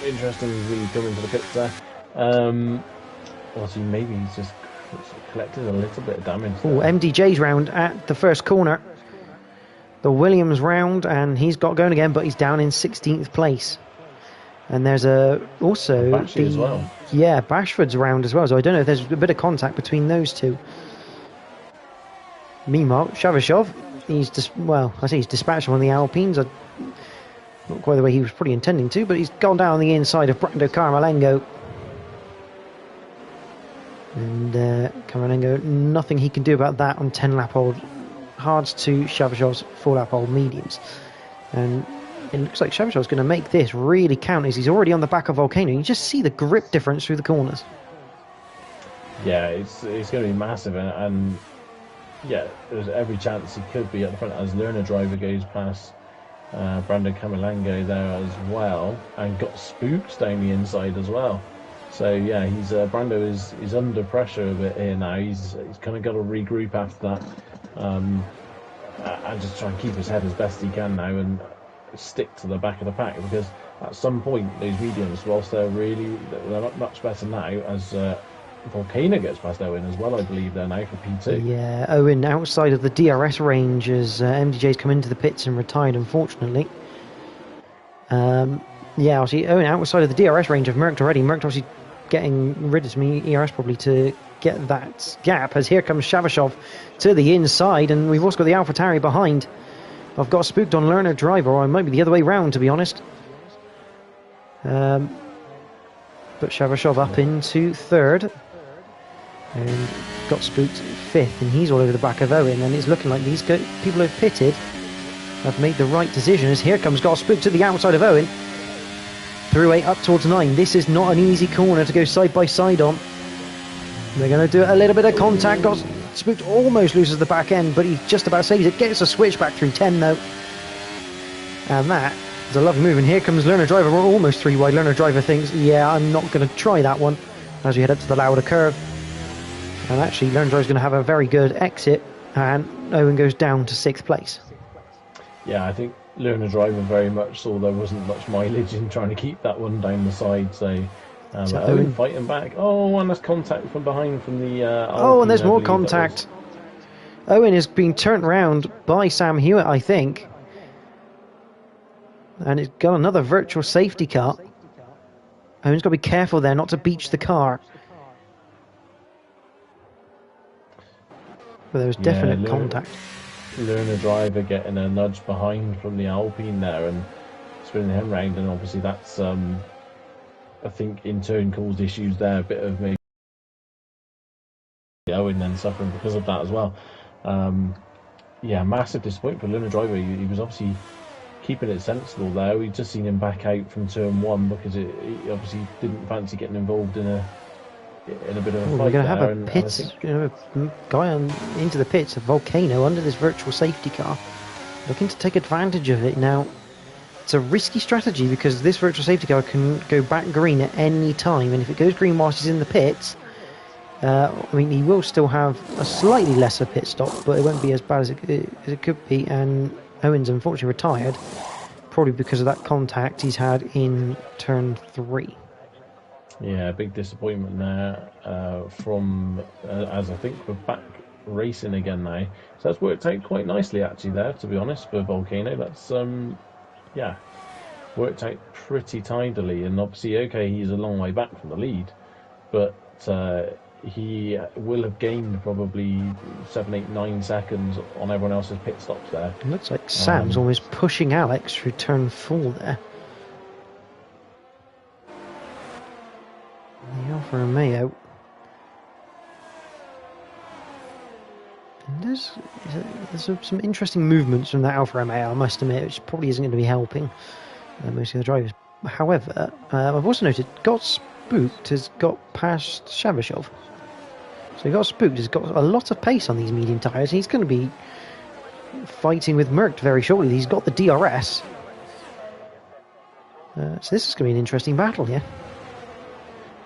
interestingly coming to the pits there. Well, see, maybe he's just collected a little bit of damage. Oh, MDJ's round at the first corner. the Williams round, and he's got going again, but he's down in 16th place. And there's also Bashy as well. Yeah, Bashford's round as well. So I don't know if there's a bit of contact between those two. Meanwhile, Shavashov, he's dispatched one of the Alpines. Not quite the way he was probably intending to, but he's gone down the inside of Brando Carmelengo. And Carmelengo, nothing he can do about that on 10-lap-old hards to Shavashov's 4-lap-old mediums. And it looks like Shavashov's going to make this really count, as he's already on the back of Volcano. You just see the grip difference through the corners. Yeah, it's going to be massive, and yeah, there's every chance he could be at the front as Lerner driver goes past Brandon Camalango there as well, and got spooked down the inside as well. So yeah, he's Brando is under pressure a bit here now. He's kind of got to regroup after that, and just try and keep his head as best he can now and stick to the back of the pack, because at some point those mediums, whilst they're not much better now, as Volcano gets past Owen as well, I believe they're now for P2. Yeah, Owen outside of the DRS range as MDJ's come into the pits and retired, unfortunately. Yeah, obviously Owen outside of the DRS range of Merckx already. Merckx obviously getting rid of some ERS probably to get that gap, as here comes Shavashov to the inside, and we've also got the AlphaTauri behind. I've got spooked on Lerner driver, or it might be the other way round, to be honest. But Shavashov up into third, and got spooked fifth, and he's all over the back of Owen, and it's looking like these people who have pitted have made the right decision, as here comes got spooked to the outside of Owen. Through 8 up towards 9. This is not an easy corner to go side by side on. They're going to do a little bit of contact. Got spooked, almost loses the back end, but he just about saves it. Gets a switch back through 10 though. And that is a lovely move. And here comes Lerner driver. We're almost 3 wide. Lerner driver thinks, yeah, I'm not going to try that one, as we head up to the Lauda curve. And actually, Lerner driver is going to have a very good exit, and Owen goes down to 6th place. Yeah, I think Lerner driver very much saw there wasn't much mileage in trying to keep that one down the side, so Owen fighting back. Oh, and there's contact from behind from the oh, and there's more contact. Owen is being turned around by Sam Hewitt, I think, and it's got another virtual safety car. Owen's got to be careful there not to beach the car, but there was definite contact. Lerner driver getting a nudge behind from the Alpine there and spinning him round, and obviously that's I think in turn caused issues there, a bit of maybe Owen then suffering because of that as well. Yeah, massive disappointment for Lerner driver. He was obviously keeping it sensible there. We'd just seen him back out from turn 1 because he obviously didn't fancy getting involved in a bit of a fight. We're going to have a pit, guy into the pits, a Volcano under this virtual safety car, looking to take advantage of it. Now, it's a risky strategy because this virtual safety car can go back green at any time, and if it goes green whilst he's in the pits, I mean, he will still have a slightly lesser pit stop, but it won't be as bad as it could be. And Owen's unfortunately retired, probably because of that contact he's had in turn 3. Yeah, big disappointment there from, as I think we're back racing again now. So that's worked out quite nicely actually there, to be honest, for Volcano. That's, yeah, worked out pretty tidily. And obviously, okay, he's a long way back from the lead, but he will have gained probably 7, 8, 9 seconds on everyone else's pit stops there. It looks like Sam's almost pushing Alex through turn 4 there. The Alfa Romeo. And there's some interesting movements from that Alfa Romeo, I must admit, which probably isn't going to be helping most of the drivers. However, I've also noted Got Spooked has got past Shavashov. So Got Spooked has got a lot of pace on these medium tyres. He's going to be fighting with Merckx very shortly. He's got the DRS. So this is going to be an interesting battle here.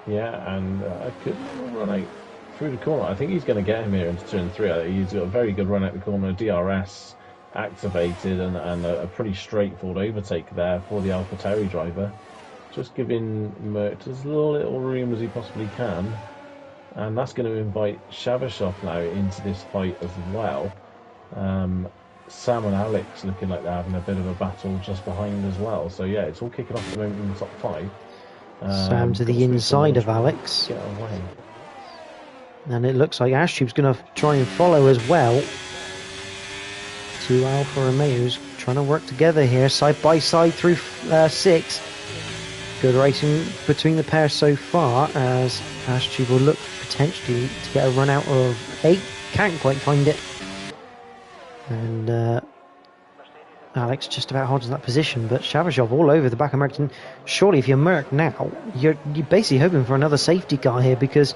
Yeah, and I could run out through the corner. I think he's going to get him here into turn 3. He's got a very good run out the corner, DRS activated, and a pretty straightforward overtake there for the AlphaTauri driver. Just giving Merckx as little room as he possibly can. And that's going to invite Shavashov now into this fight as well. Sam and Alex looking like they're having a bit of a battle just behind as well. So yeah, it's all kicking off at the moment in the top 5. Sam to the inside of Alex. Get away. And it looks like Ashtube's going to try and follow as well. Two Alfa Romeos trying to work together here, side by side through 6. Good racing between the pair so far, as Ashtube will look potentially to get a run out of 8. Can't quite find it. And Alex just about holds that position, but Shavashov all over the back of Merckx. Surely if you're Merck now, you're basically hoping for another safety car here, because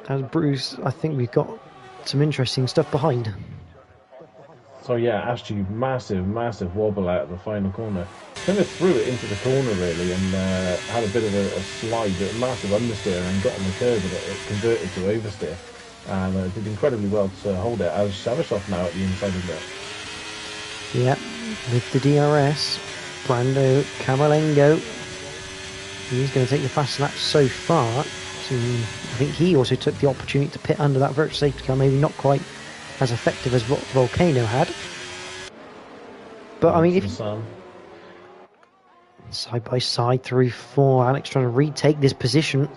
as Bruce, I think we've got some interesting stuff behind. So yeah, Ashtube, massive wobble out of the final corner. Kind of threw it into the corner really, and had a bit of a slide, a massive understeer, and got on the curve, and it converted to oversteer. And did incredibly well to hold it, as Shavashov now at the inside of it. Yeah, with the DRS, Brando Camalengo, he's going to take the fast lap so far. So I think he also took the opportunity to pit under that virtual safety car, maybe not quite as effective as what Volcano had. But I mean, if side by side through 4, Alex trying to retake this position.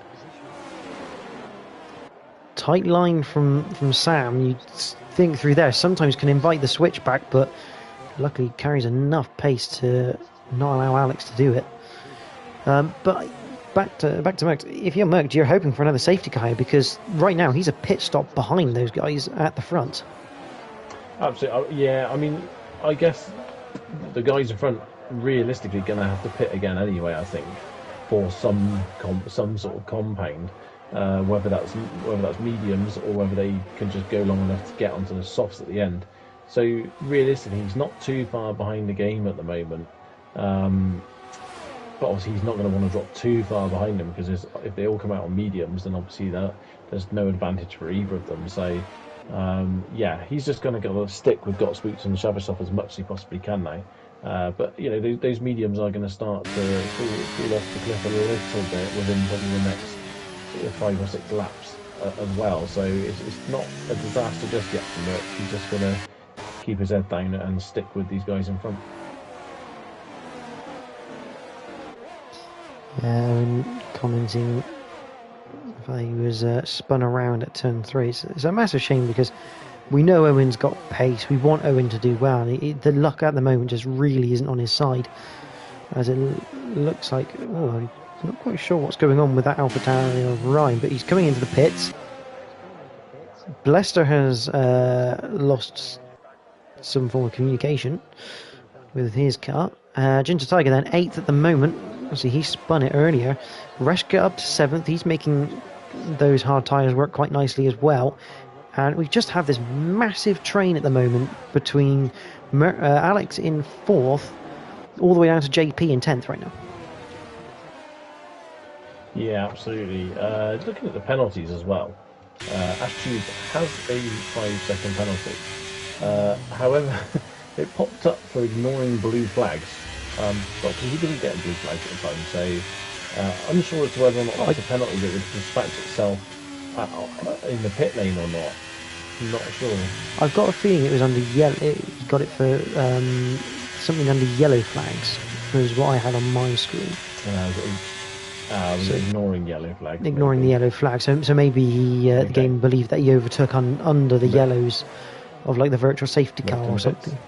Tight line from Sam, you'd think through there sometimes can invite the switchback, but luckily carries enough pace to not allow Alex to do it. But back to Merckx. If you're Merckx, you're hoping for another safety car here, because right now he's a pit stop behind those guys at the front. Absolutely, yeah. I mean, I guess the guys in front realistically going to have to pit again anyway. I think for some sort of compound, whether that's mediums or whether they can just go long enough to get onto the softs at the end. So realistically, he's not too far behind the game at the moment. But obviously he's not going to want to drop too far behind them, because if they all come out on mediums, then obviously there's no advantage for either of them. So yeah, he's just going to go stick with Gottsboots and Shavashov as much as he possibly can now. But you know, those mediums are going to start to fall off the cliff a little bit within probably the next 5 or 6 laps as well. So it's not a disaster just yet for Merckx. He's just going to keep his head down and stick with these guys in front. Commenting if he was spun around at turn 3. It's a massive shame, because we know Owen's got pace. We want Owen to do well. The luck at the moment just really isn't on his side, as it looks like. Oh, I'm not quite sure what's going on with that AlphaTauri of Ryan, but he's coming into the pits. Blester has lost some form of communication with his car. Ginger Tiger then 8th at the moment. Obviously he spun it earlier. Reshka up to 7th. He's making those hard tyres work quite nicely as well. And we just have this massive train at the moment between Alex in 4th all the way down to JP in 10th right now. Yeah, absolutely. Looking at the penalties as well, Ashtube has a 5-second penalty. However, it popped up for ignoring blue flags. But he didn't get a blue flag at the time, so unsure as to whether or not that's a penalty that would dispatch itself in the pit lane or not. I'm not sure. I've got a feeling it was under yellow. He got it for something under yellow flags, was what I had on my screen. So ignoring yellow flags. Ignoring the yellow flag. So maybe the game believed that he overtook under the yellows of like the virtual safety car or something.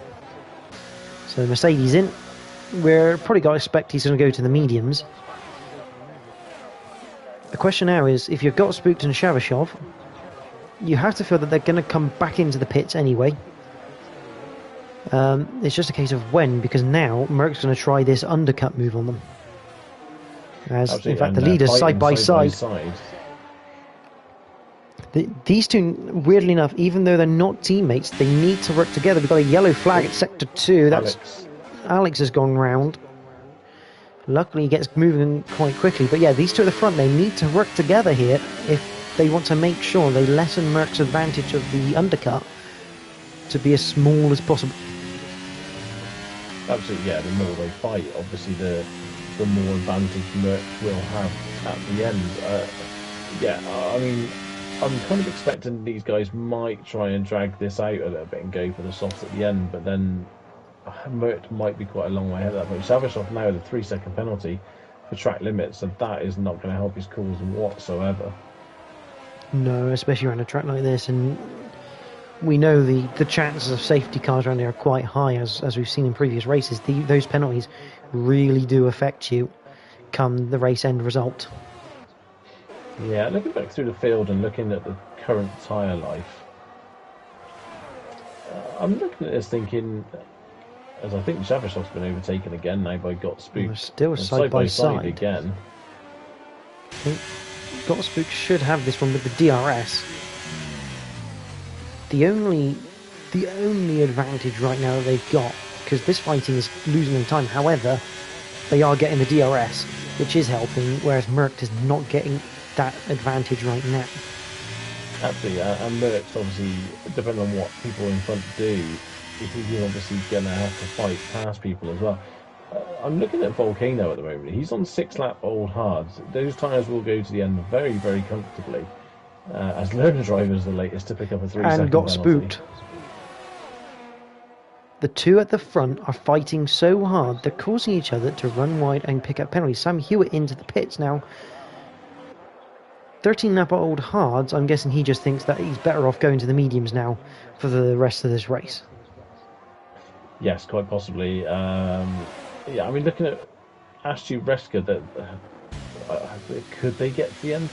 So Mercedes in. We're probably got to expect he's going to go to the mediums. The question now is, if you've got Spooked and Shavashov, you have to feel that they're going to come back into the pits anyway. It's just a case of when, because now Merck's going to try this undercut move on them. As absolutely. In fact, the leaders side by side. These two, weirdly enough, even though they're not teammates, they need to work together. We've got a yellow flag at sector 2. That's Alex has gone round. Luckily he gets moving quite quickly, but yeah, these two at the front, they need to work together here if they want to make sure they lessen Merck's advantage of the undercut to be as small as possible. Absolutely, yeah, the more they fight, obviously the more advantage Merck will have at the end. Yeah, I mean, I'm kind of expecting these guys might try and drag this out a little bit and go for the softs at the end, but then Mert might be quite a long way ahead of that. But Savishov now with a 3-second penalty for track limits, so that is not going to help his cause whatsoever. No, especially around a track like this, and we know the chances of safety cars around here are quite high, as we've seen in previous races. Those penalties really do affect you come the race end result. Yeah, looking back through the field and looking at the current tyre life, I'm looking at this thinking, as I think Shavashov's been overtaken again now by Gottspook. Well, still side by side again. I think Gottspook should have this one with the DRS. The only advantage right now that they've got, because this fighting is losing them time, however, they are getting the DRS, which is helping, whereas Merck is not getting that advantage right now. Absolutely, and Merck's obviously, depending on what people in front do, he's obviously going to have to fight past people as well. I'm looking at Volcano at the moment. He's on 6-lap old hards. Those tyres will go to the end very, very comfortably. As learner drivers, the latest to pick up a 3-second and got penalty. spooked. The two at the front are fighting so hard, they're causing each other to run wide and pick up penalties. Sam Hewitt into the pits now. 13-lap old hards, I'm guessing he just thinks that he's better off going to the mediums now for the rest of this race. Yes, quite possibly. Yeah, I mean, looking at Ashtu Reska, could they get to the end?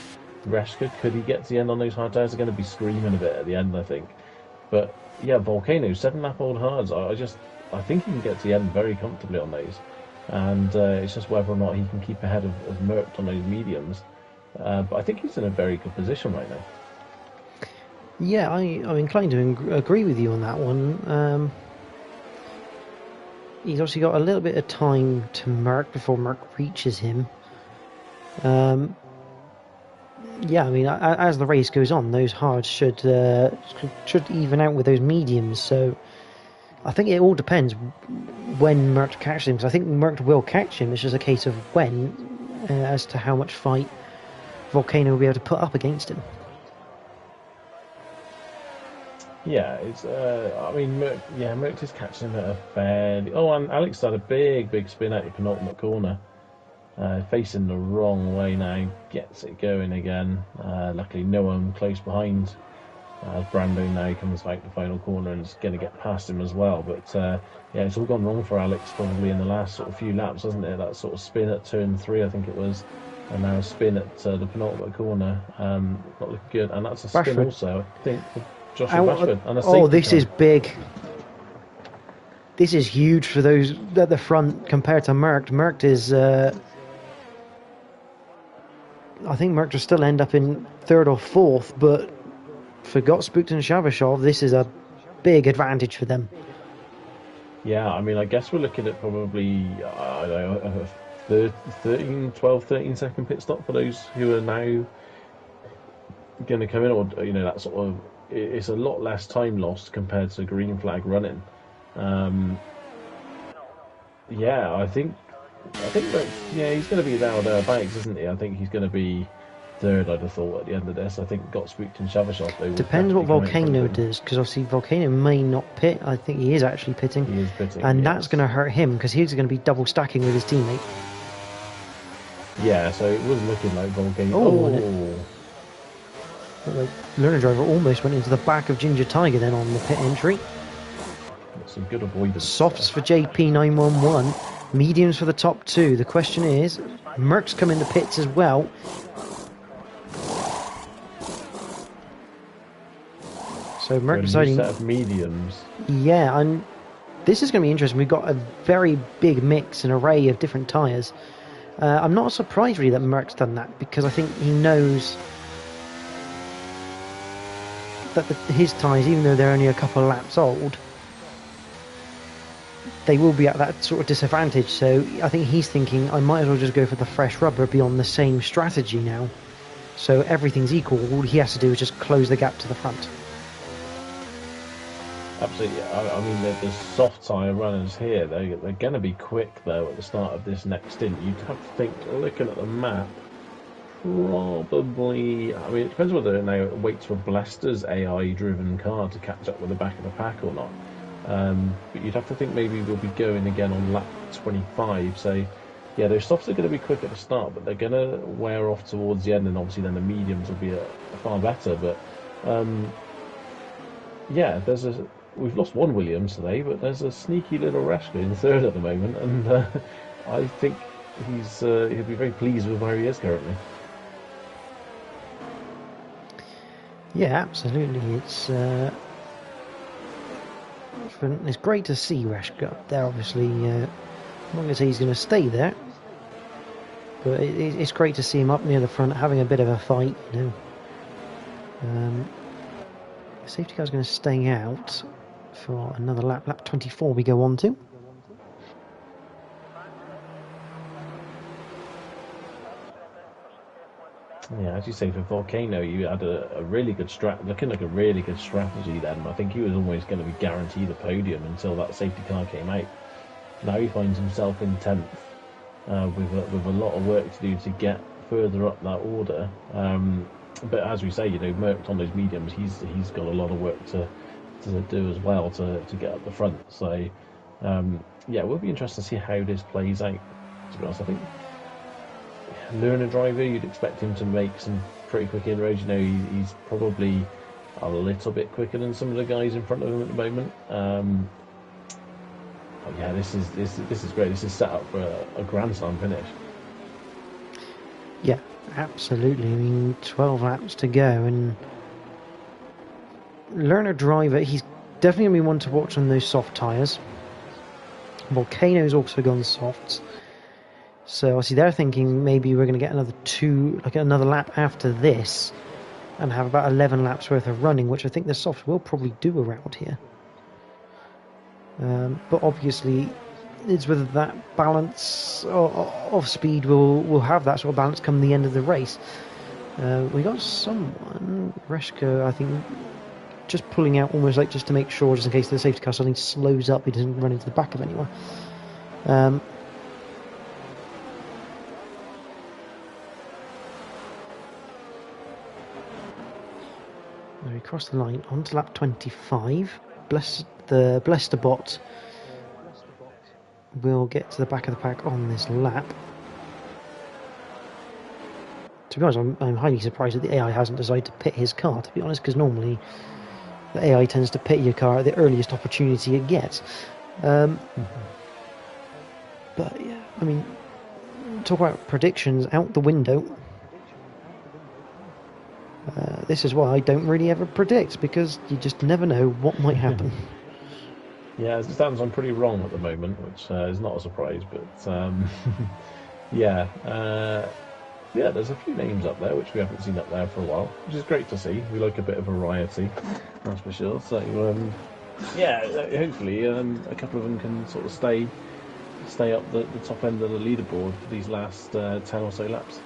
Reska, could he get to the end on those hard tyres? They're going to be screaming a bit at the end, I think. But yeah, Volcano, 7-lap old hards. I think he can get to the end very comfortably on those, and it's just whether or not he can keep ahead of Merck on those mediums. But I think he's in a very good position right now. Yeah, I'm inclined to agree with you on that one. He's obviously got a little bit of time to Merck before Merck reaches him. Yeah, I mean, as the race goes on, those hards should even out with those mediums. So I think it all depends when Merck catches him. Because I think Merck will catch him. It's just a case of when, as to how much fight Volcano will be able to put up against him. Yeah, it's. I mean, Merck is catching him at a fairly. Oh, and Alex had a big spin out the penultimate corner. Facing the wrong way now, gets it going again. Luckily, no one close behind. Brando now comes back the final corner and is going to get past him as well. But yeah, it's all gone wrong for Alex probably in the last sort of few laps, hasn't it? That sort of spin at turn 3, I think it was, and now a spin at the penultimate corner. Not looking good, and that's a spin also, I think, for Joshua Bashford. And a this is big. This is huge for those at the front compared to Merck. Merck is. I think Merck will still end up in 3rd or 4th, but for Gottspook and Shavashov, this is a big advantage for them. Yeah, I mean, I guess we're looking at probably, I don't know, a 12, 13 second pit stop for those who are now going to come in, or, you know, that sort of, it's a lot less time lost compared to green flag running. Yeah, I think that, yeah, he's going to be there or thereabouts, isn't he? I think he's going to be 3rd, I'd have thought, at the end of this. I think Gottspook and Shavashov. Depends what Volcano does, because obviously Volcano may not pit. I think he is actually pitting. He is pitting, and yes. That's going to hurt him, because he's going to be double stacking with his teammate. Yeah, so it was looking like Volcano. The learner driver almost went into the back of Ginger Tiger then on the pit entry. Some good avoidance. Softs for JP911. Mediums for the top 2. The question is, Merck's come in the pits as well. So Merck deciding. Set of mediums. Yeah, and this is going to be interesting. We've got a very big mix and array of different tyres. I'm not surprised really that Merck's done that, because I think he knows that his tyres, even though they're only a couple of laps old, they will be at that sort of disadvantage. So I think he's thinking, I might as well just go for the fresh rubber, be on the same strategy now. So everything's equal. All he has to do is just close the gap to the front. Absolutely. I mean, the soft tyre runners here, they're going to be quick, though, at the start of this next stint. You'd have to think, looking at the map, Probably. I mean, it depends whether now it waits for Blester's AI-driven car to catch up with the back of the pack or not. But you'd have to think maybe we'll be going again on lap 25. So, yeah, those softs are going to be quick at the start, but they're going to wear off towards the end, and obviously then the mediums will be far better. But yeah, we've lost one Williams today, but there's a sneaky little Rashka in third at the moment, and I think he'll be very pleased with where he is currently. Yeah, absolutely. It's great to see Rashka up there. Obviously, I'm not going to say he's going to stay there, but it's great to see him up near the front, having a bit of a fight. You know, the safety car's going to stay out for another lap. Lap 24 we go on to. Yeah, as you say, for Volcano, you had a really good looking like a really good strategy then. I think he was always going to be guaranteed a podium until that safety car came out. Now he finds himself in 10th with a lot of work to do to get further up that order. But as we say, you know, Merckx on those mediums, he's got a lot of work to do as well to get up the front. So yeah, it will be interesting to see how this plays out. To be honest, I think learner driver, you'd expect him to make some pretty quick inroads. You know, he's probably a little bit quicker than some of the guys in front of him at the moment. But yeah, this is great. This is set up for a Grand Slam finish. Yeah, absolutely. I mean, 12 laps to go, and learner driver, he's definitely going to be one to watch on those soft tyres. Volcano's also gone softs. So obviously they're thinking maybe we're going to get another lap after this and have about 11 laps worth of running, which I think the softs will probably do around here. But obviously it's whether that balance of speed will have that sort of balance come the end of the race. We got someone, Reshko, I think, just pulling out almost like just to make sure, just in case the safety car suddenly slows up, he doesn't run into the back of anyone. We cross the line onto lap 25. The Blester bot will get to the back of the pack on this lap. To be honest, I'm highly surprised that the AI hasn't decided to pit his car, to be honest, because normally the AI tends to pit your car at the earliest opportunity it gets. But yeah, I mean, talk about predictions out the window. This is why I don't really ever predict, because you just never know what might happen. Yeah, as it stands, I'm pretty wrong at the moment, which is not a surprise. But yeah, there's a few names up there which we haven't seen up there for a while, which is great to see. We like a bit of variety, that's for sure. So yeah, hopefully a couple of them can sort of stay up the top end of the leaderboard for these last 10 or so laps.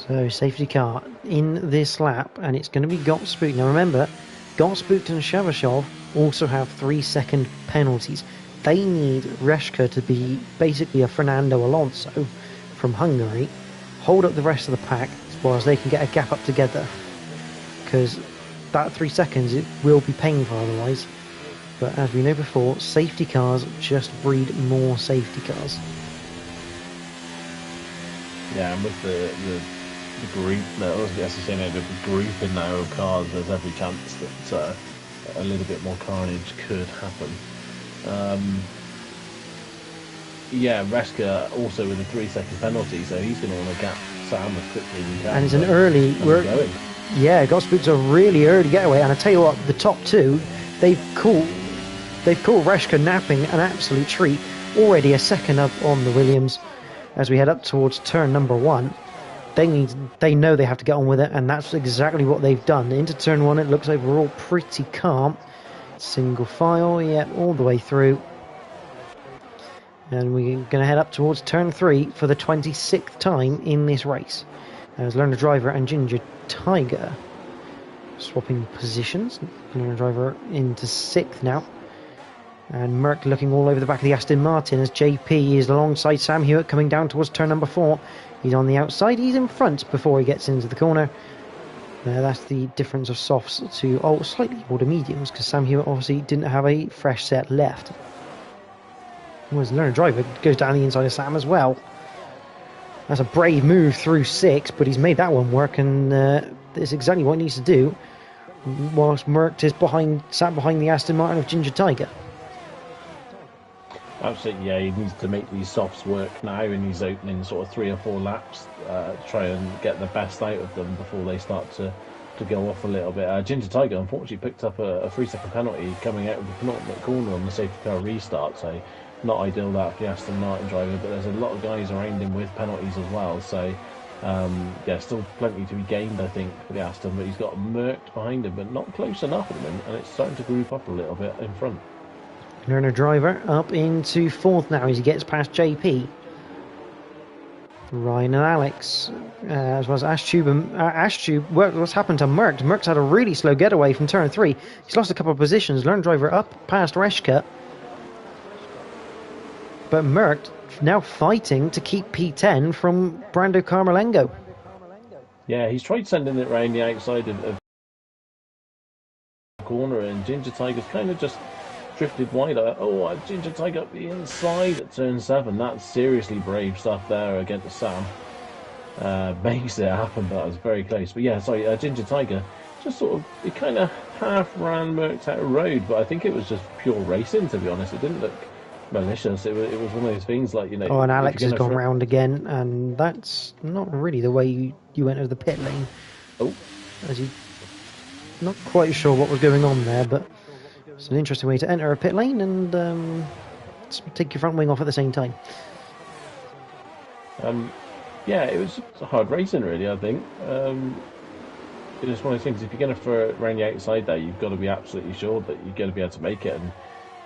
So, safety car in this lap, and it's going to be Gottspook. Now remember, Gottspook and Shavashov also have 3-second penalties. They need Reshka to be basically a Fernando Alonso from Hungary, hold up the rest of the pack as well as they can get a gap up together. Because that 3 seconds, it will be painful otherwise. But as we know before, safety cars just breed more safety cars. Yeah, and with the group, the group in now of cars, there's every chance that a little bit more carnage could happen. Yeah, Reska also with a 3-second penalty, so he's going to want to gap Sam as quickly as he can. And it's an early. Gottspook's a really early getaway, and I tell you what, the top two, they've caught Reshka napping an absolute treat. Already a second up on the Williams as we head up towards turn number 1. They know they have to get on with it, and that's exactly what they've done. Into turn 1, it looks like we're all pretty calm. Single file, yeah, all the way through. And we're going to head up towards turn 3 for the 26th time in this race. As Learner Driver and Ginger Tiger swapping positions. Learner Driver into 6th now. And Merc looking all over the back of the Aston Martin as JP is alongside Sam Hewitt coming down towards turn number 4. He's on the outside, he's in front before he gets into the corner. That's the difference of softs to slightly older mediums, because Sam Hewitt obviously didn't have a fresh set left. Whereas Learner Driver goes down the inside of Sam as well. That's a brave move through 6, but he's made that one work, and that's exactly what he needs to do, whilst Merc is sat behind the Aston Martin of Ginger Tiger. Absolutely, yeah, he needs to make these softs work now in his opening sort of 3 or 4 laps, try and get the best out of them before they start to go off a little bit. Ginger Tiger unfortunately picked up a 3-second penalty coming out of the penultimate corner on the safety car restart, so not ideal that for the Aston Martin driver, but there's a lot of guys around him with penalties as well, so yeah, still plenty to be gained I think for the Aston, but he's got Mercked behind him, but not close enough at the moment, and it's starting to group up a little bit in front. Learner Driver up into 4th now as he gets past JP. Ryan and Alex, as well as Ashtube. What's happened to Merck? Merck's had a really slow getaway from turn 3. He's lost a couple of positions. Learner Driver up past Reshka. But Merck now fighting to keep P10 from Brando Carmelengo. Yeah, he's tried sending it round the outside of the corner, and Ginger Tiger's kind of just drifted wide. Ginger Tiger up the inside at turn 7. That's seriously brave stuff there against Sam. Makes it happen, but that was very close. But yeah, sorry, Ginger Tiger just sort of, he kind of half ran Merckx out of road, but I think it was just pure racing, to be honest. It didn't look malicious. It was one of those things like, you know. Oh, and Alex has gone round again, and that's not really the way you enter the pit lane. Oh. As you, not quite sure what was going on there, but it's an interesting way to enter a pit lane and take your front wing off at the same time. Yeah, it was hard racing, really, I think. It's just one of those things, if you're going to throw it around the outside there, you've got to be absolutely sure that you're going to be able to make it.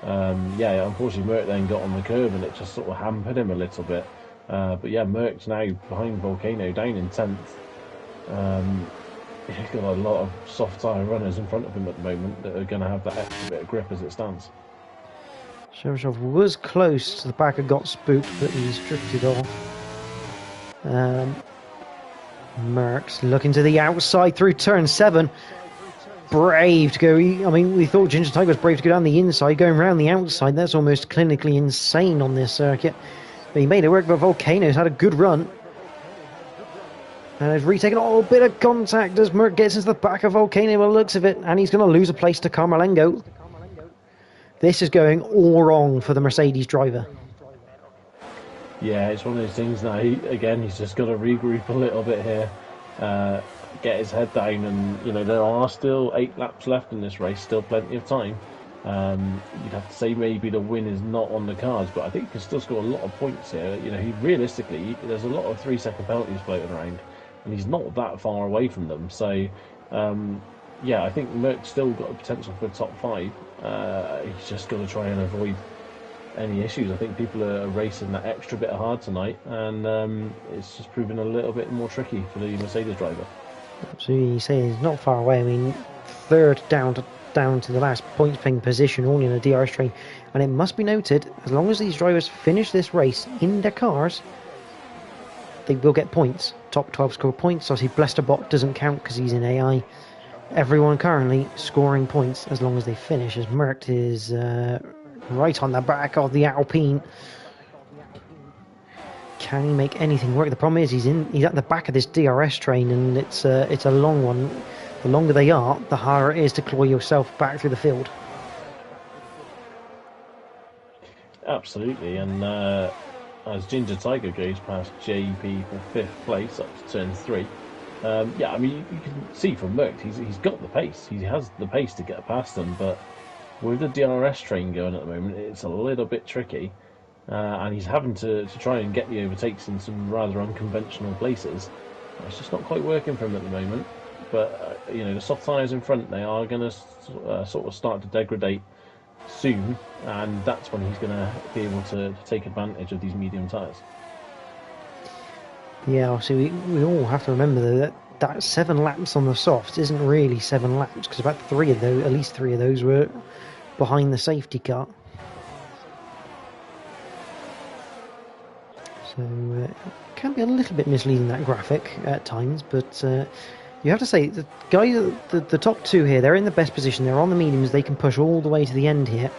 And yeah, unfortunately, Merck then got on the curb and it just sort of hampered him a little bit. But yeah, Merck's now behind Volcano, down in 10th. He's got a lot of soft tyre runners in front of him at the moment that are going to have that extra bit of grip as it stands. Shevchov was close to the back of Got Spooked, but he's drifted off. Merckx looking to the outside through turn 7. Brave to go. I mean, we thought Ginger Tiger was brave to go down the inside, going around the outside. That's almost clinically insane on this circuit. But he made it work, but Volcano's had a good run. And has retaken a little bit of contact as Merck gets into the back of Volcano by the looks of it, and he's going to lose a place to Carmelengo. This is going all wrong for the Mercedes driver. Yeah, it's one of those things now. He's just got to regroup a little bit here, get his head down, and you know there are still 8 laps left in this race, still plenty of time. You'd have to say maybe the win is not on the cards, but I think he can still score a lot of points here. You know, realistically, there's a lot of 3-second penalties floating around, and he's not that far away from them. So, yeah, I think Merck's still got a potential for top 5. He's just got to try and avoid any issues. I think people are racing that extra bit hard tonight, and it's just proving a little bit more tricky for the Mercedes driver. So you say he's not far away. I mean, 3rd down to the last points playing position, only in a DRS train. And it must be noted, as long as these drivers finish this race in their cars, they will get points. Top 12 score points. Obviously, Blesterbot doesn't count because he's in AI. Everyone currently scoring points as long as they finish, as Merckx is right on the back of the Alpine. Can he make anything work? The problem is he's at the back of this DRS train, and it's a long one. The longer they are, the harder it is to claw yourself back through the field. Absolutely, and as Ginger Tiger goes past JP for 5th place up to turn 3, yeah, I mean you can see from Merckx he's got the pace. He has the pace to get past them, but with the DRS train going at the moment, it's a little bit tricky, and he's having to try and get the overtakes in some rather unconventional places. It's just not quite working for him at the moment. But you know, the soft tyres in front, they are going to sort of start to degrade soon, and that's when he's going to be able to take advantage of these medium tyres. Yeah, obviously we all have to remember though that 7 laps on the softs isn't really 7 laps, because about 3 of those, at least 3 of those, were behind the safety car. So it can be a little bit misleading, that graphic at times, but you have to say the guys, the top two here, they're in the best position. They're on the mediums. They can push all the way to the end here.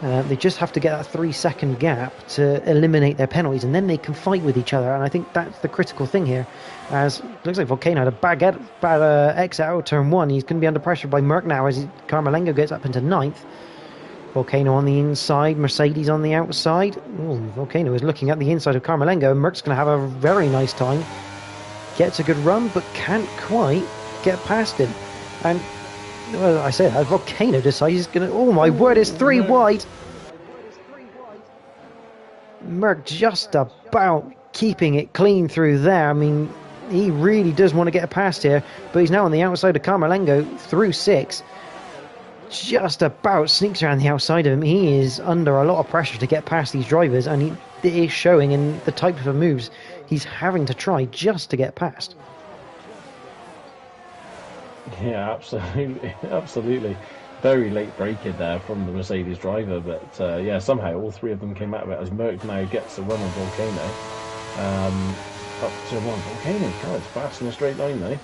They just have to get that 3-second gap to eliminate their penalties, and then they can fight with each other. And I think that's the critical thing here. As looks like Volcano had a bad exit out of turn 1. He's going to be under pressure by Merc now as Carmelengo gets up into 9th. Volcano on the inside, Mercedes on the outside. Ooh, Volcano is looking at the inside of Carmelengo. Merc's going to have a very nice time. Gets a good run, but can't quite get past him. And well, I say that Volcano decides he's going to... Oh my word, it's 3 wide. Merc just about keeping it clean through there. I mean, he really does want to get past here, but he's now on the outside of Carmelengo through 6. Just about sneaks around the outside of him. He is under a lot of pressure to get past these drivers, and it is showing in the type of moves he's having to try just to get past. Yeah, absolutely, absolutely. Very late break-in there from the Mercedes driver, but yeah, somehow all 3 of them came out of it as Merc now gets the run on Volcano. Up to 1. Volcano, God, it's fast in a straight line though.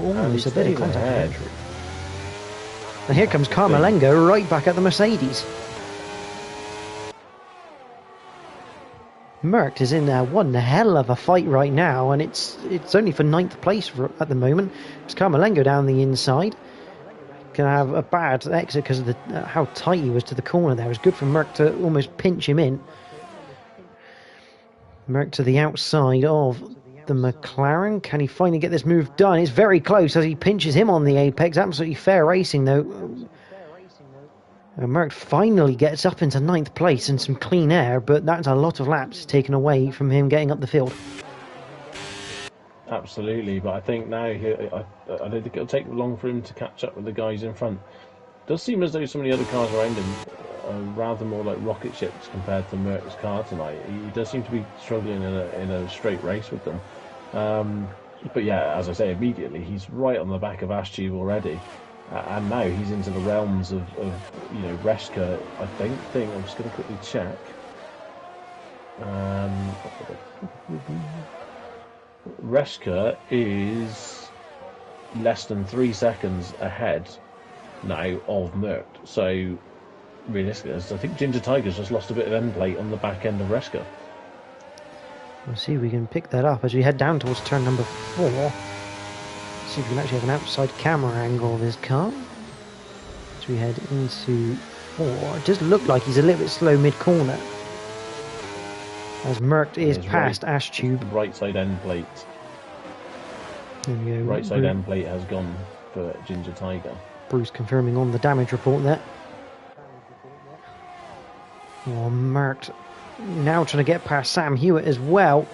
Almost a bit of contact. And here comes Carmelengo right back at the Mercedes. Merc is in one hell of a fight right now, and it's only for 9th place at the moment. It's Carmelengo down the inside. Gonna have a bad exit because of how tight he was to the corner there. It was good for Merc to almost pinch him in. Merc to the outside of the McLaren. Can he finally get this move done? It's very close as he pinches him on the apex. Absolutely fair racing though. Merc finally gets up into 9th place and some clean air, but that's a lot of laps taken away from him getting up the field. Absolutely, but I think now I don't think it'll take long for him to catch up with the guys in front. It does seem as though some of the other cars around him are rather more like rocket ships compared to Merc's car tonight. He does seem to be struggling in a straight race with them. But yeah, as I say, immediately he's right on the back of Ashtube already. And now he's into the realms of you know, Reska. I don't think, I'm just going to quickly check. Reska is less than 3 seconds ahead now of Merc. So realistically, I think Ginger Tiger's just lost a bit of end plate on the back end of Reska. We'll see if we can pick that up as we head down towards turn number 4. See if we can actually have an outside camera angle of his car as we head into 4. It does look like he's a little bit slow mid-corner as Merc is past Ashtube. Right side end plate. There we go. Right side end plate has gone for Ginger Tiger. Bruce confirming on the damage report there. Oh, Merc now trying to get past Sam Hewitt as well.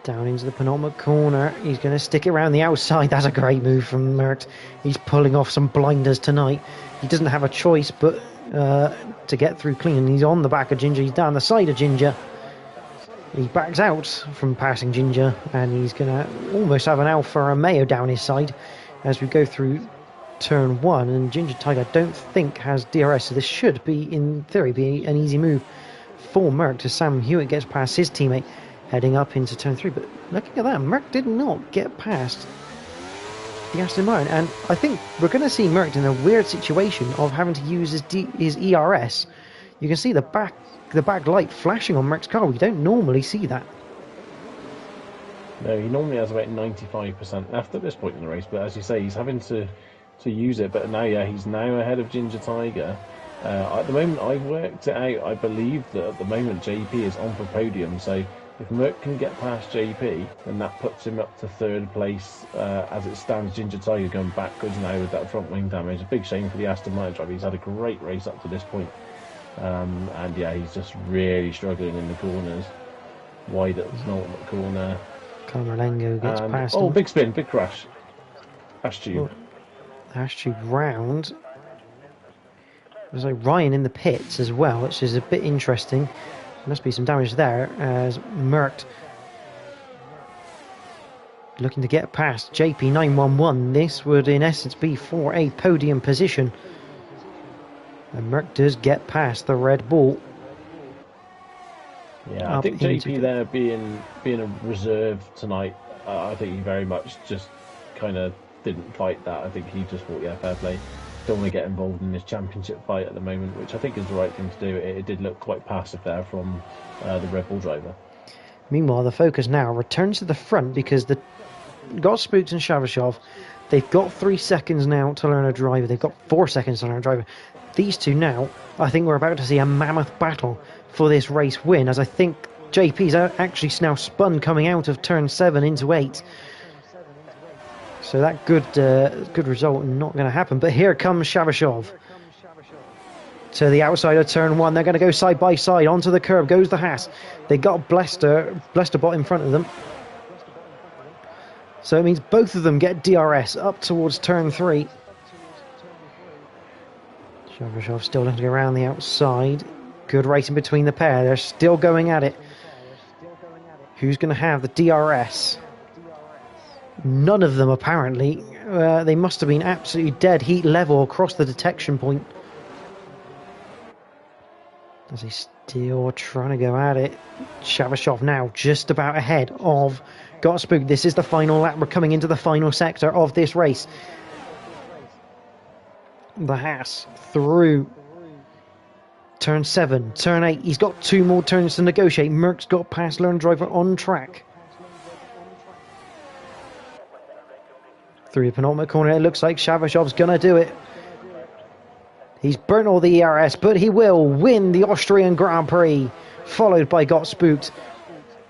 Down into the penultimate corner. He's going to stick it around the outside. That's a great move from Merc. He's pulling off some blinders tonight. He doesn't have a choice but to get through clean. He's on the back of Ginger. He's down the side of Ginger. He backs out from passing Ginger, and he's going to almost have an Alfa Romeo down his side as we go through turn 1. And Ginger Tiger, I don't think, has DRS, so this should be, in theory, be an easy move for Merc as Sam Hewitt gets past his teammate heading up into turn 3. But looking at that, Merc did not get past the Aston Martin, and I think we're going to see Merc in a weird situation of having to use his ERS. You can see the back light flashing on Merc's car. We don't normally see that. No, he normally has about 95% left at this point in the race, but as you say, he's having to use it. But now, yeah, he's now ahead of Ginger Tiger. At the moment, I worked it out. I believe that at the moment JP is on for podium, so if Merc can get past JP, then that puts him up to 3rd place. As it stands, Ginger Tiger going backwards now with that front wing damage. A big shame for the Aston Martin driver. He's had a great race up to this point. And yeah, he's just really struggling in the corners. Wide at the penultimate corner. Carmelengo gets past him. Oh, big spin, big crash. Ashtube. Ashtube round. There's like Ryan in the pits as well, which is a bit interesting. There must be some damage there as Merc looking to get past JP911. This would in essence be for a podium position. And Merc does get past the Red Bull. Yeah, I think JP there being a reserve tonight, I think he very much just kind of didn't fight that. I think he just thought, yeah, fair play. Don't want to get involved in this championship fight at the moment, which I think is the right thing to do. It did look quite passive there from the Red Bull driver. Meanwhile, the focus now returns to the front because the got Spooked and Shavashov. They've got 3 seconds now to learn a driver. They've got 4 seconds to learn a driver. These two now, I think we're about to see a mammoth battle for this race win, as I think JP's actually now spun coming out of turn 7 into 8. So that good result not going to happen. But here comes Shavashov to the outside of turn 1. They're going to go side by side onto the curb. Goes the Haas. They got Blesterbot in front of them. So it means both of them get DRS up towards turn 3. Shavashov still looking around the outside. Good racing between the pair. They're still going at it. Who's going to have the DRS? None of them, apparently. They must have been absolutely dead heat level across the detection point. As he's still trying to go at it. Shavashov now just about ahead of Got Spooked. This is the final lap. We're coming into the final sector of this race. The Haas through turn 7, turn 8. He's got 2 more turns to negotiate. Merck's got past Learn Driver on track. Through the penultimate corner, it looks like Shavashov's going to do it. He's burnt all the ERS, but he will win the Austrian Grand Prix, followed by Got Spooked.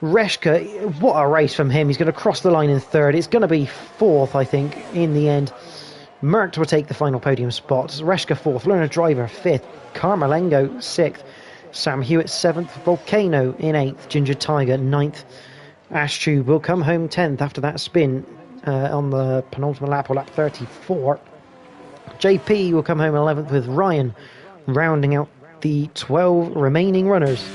Reshka, what a race from him. He's going to cross the line in 3rd. It's going to be 4th, I think, in the end. Merck will take the final podium spots. Reshka 4th, Learner Driver 5th, Carmelengo 6th, Sam Hewitt 7th, Volcano in 8th, Ginger Tiger 9th. Ash Tube will come home 10th after that spin on the penultimate lap, or lap 34. JP will come home 11th with Ryan rounding out the 12 remaining runners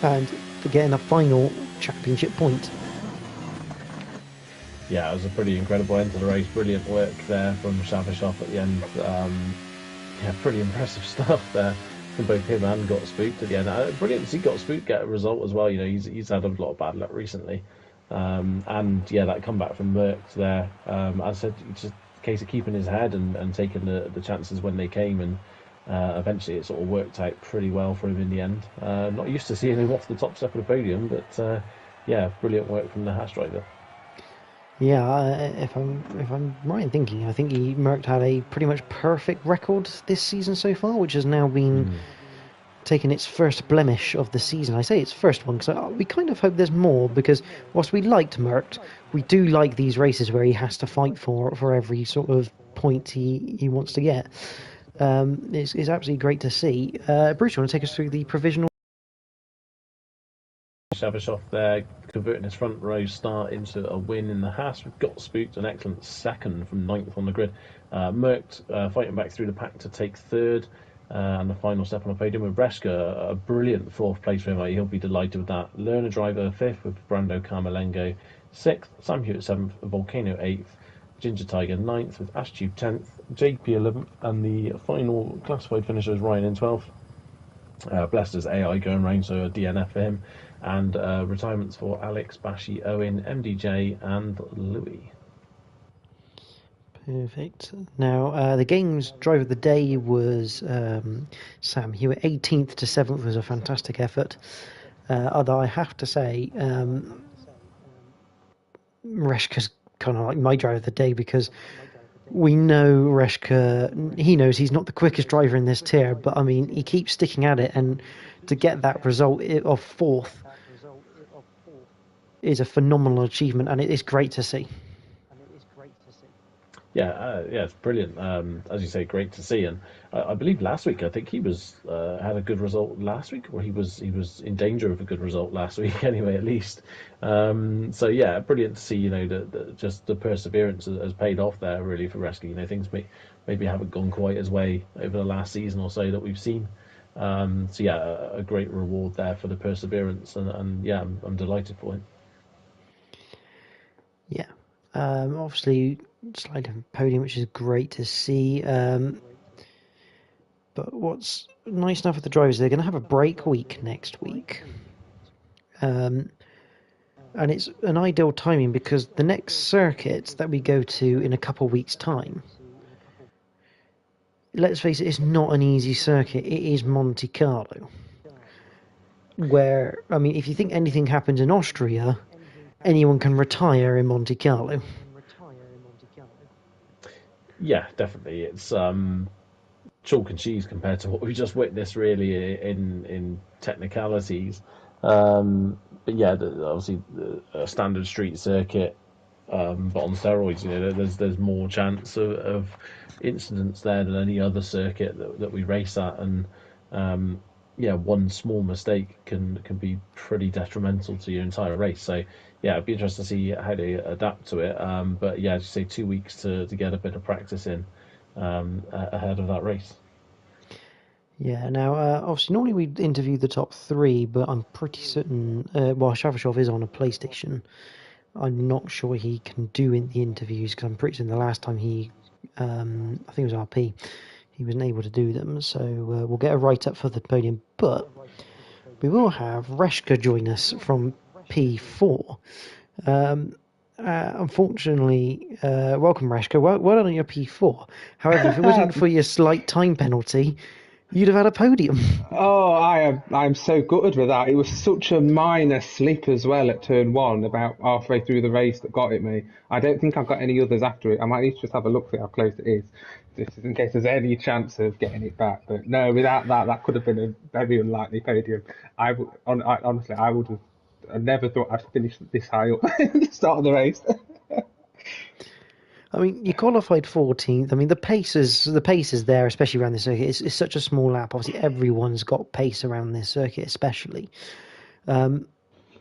and getting a final championship point. Yeah, it was a pretty incredible end to the race. Brilliant work there from Shavashov at the end. Yeah, pretty impressive stuff there from both him and Got Spooked at the end. Brilliant to see Got Spooked get a result as well. You know, he's had a lot of bad luck recently. And yeah, that comeback from Merck there. As I said, it's just a case of keeping his head and taking the chances when they came, and eventually it sort of worked out pretty well for him in the end. Not used to seeing him off the top step of the podium, but yeah, brilliant work from the Haas driver. Yeah, if I'm right in thinking, I think Merck had a pretty much perfect record this season so far, which has now been taken its first blemish of the season. I say its first one because we kind of hope there's more, because whilst we liked Merck, we do like these races where he has to fight for every sort of point he wants to get. It's absolutely great to see. Bruce, you want to take us through the provisional? Shavashov there converting his front row start into a win in the Haas. We've Got Spooked, an excellent 2nd from 9th on the grid. Merck fighting back through the pack to take 3rd, and the final step on the podium with Breshka, a brilliant 4th place for him. He'll be delighted with that. Learner Driver 5th with Brando Carmelengo 6th, Sam Hewitt 7th, Volcano 8th, Ginger Tiger 9th with Ashtube 10th, JP 11th, and the final classified finisher is Ryan in 12th. Blester's AI going round, so a DNF for him. And retirements for Alex, Bashi, Owen, MDJ, and Louis. Perfect. Now, the game's driver of the day was Sam Hewitt. 18th to 7th was a fantastic effort. Although I have to say, Reshka's kind of like my driver of the day, because we know Reshka, he knows he's not the quickest driver in this tier, but I mean, he keeps sticking at it, and to get that result of 4th is a phenomenal achievement, and it is great to see. Yeah, it's brilliant. As you say, great to see. And I believe last week, I think he was had a good result last week, or he was in danger of a good result last week anyway, at least. So yeah, brilliant to see. You know, that just the perseverance has paid off there really for Reski. You know, things maybe haven't gone quite his way over the last season or so that we've seen. So yeah, a great reward there for the perseverance, and yeah, I'm delighted for him. Yeah, obviously sliding podium, which is great to see. But what's nice enough with the drivers, they're going to have a break week next week. And it's an ideal timing because the next circuit that we go to in a couple of weeks' time, let's face it, it's not an easy circuit. It is Monte Carlo. Where, I mean, if you think anything happens in Austria, anyone can retire in Monte Carlo. Yeah, definitely. It's chalk and cheese compared to what we just witnessed, really, in technicalities. But yeah, obviously a standard street circuit, but on steroids. There's more chance of incidents there than any other circuit that we race at, and yeah, one small mistake can be pretty detrimental to your entire race. So yeah, it'd be interesting to see how they adapt to it. But yeah, as you say, 2 weeks to get a bit of practice in ahead of that race. Yeah, now, obviously, normally we'd interview the top three, but I'm pretty certain, well, Shavashov is on a PlayStation. I'm not sure he can do in the interviews because I'm pretty certain the last time he, I think it was RP, he wasn't able to do them. So we'll get a write-up for the podium. But we will have Reshka join us from P4. Unfortunately, welcome Reshka. Well done on your P4. However, if it wasn't for your slight time penalty, you'd have had a podium. Oh, I'm so gutted with that. It was such a minor slip as well at turn one, about halfway through the race, that got it me. I don't think I've got any others after it. I might need to just have a look at how close it is, just in case there's any chance of getting it back. But no, without that could have been a very unlikely podium. Honestly, I would have. I never thought I'd finish this high up at the start of the race. I mean, you qualified 14th. I mean, the pace is there, especially around this circuit. It's such a small lap. Obviously, everyone's got pace around this circuit, especially. But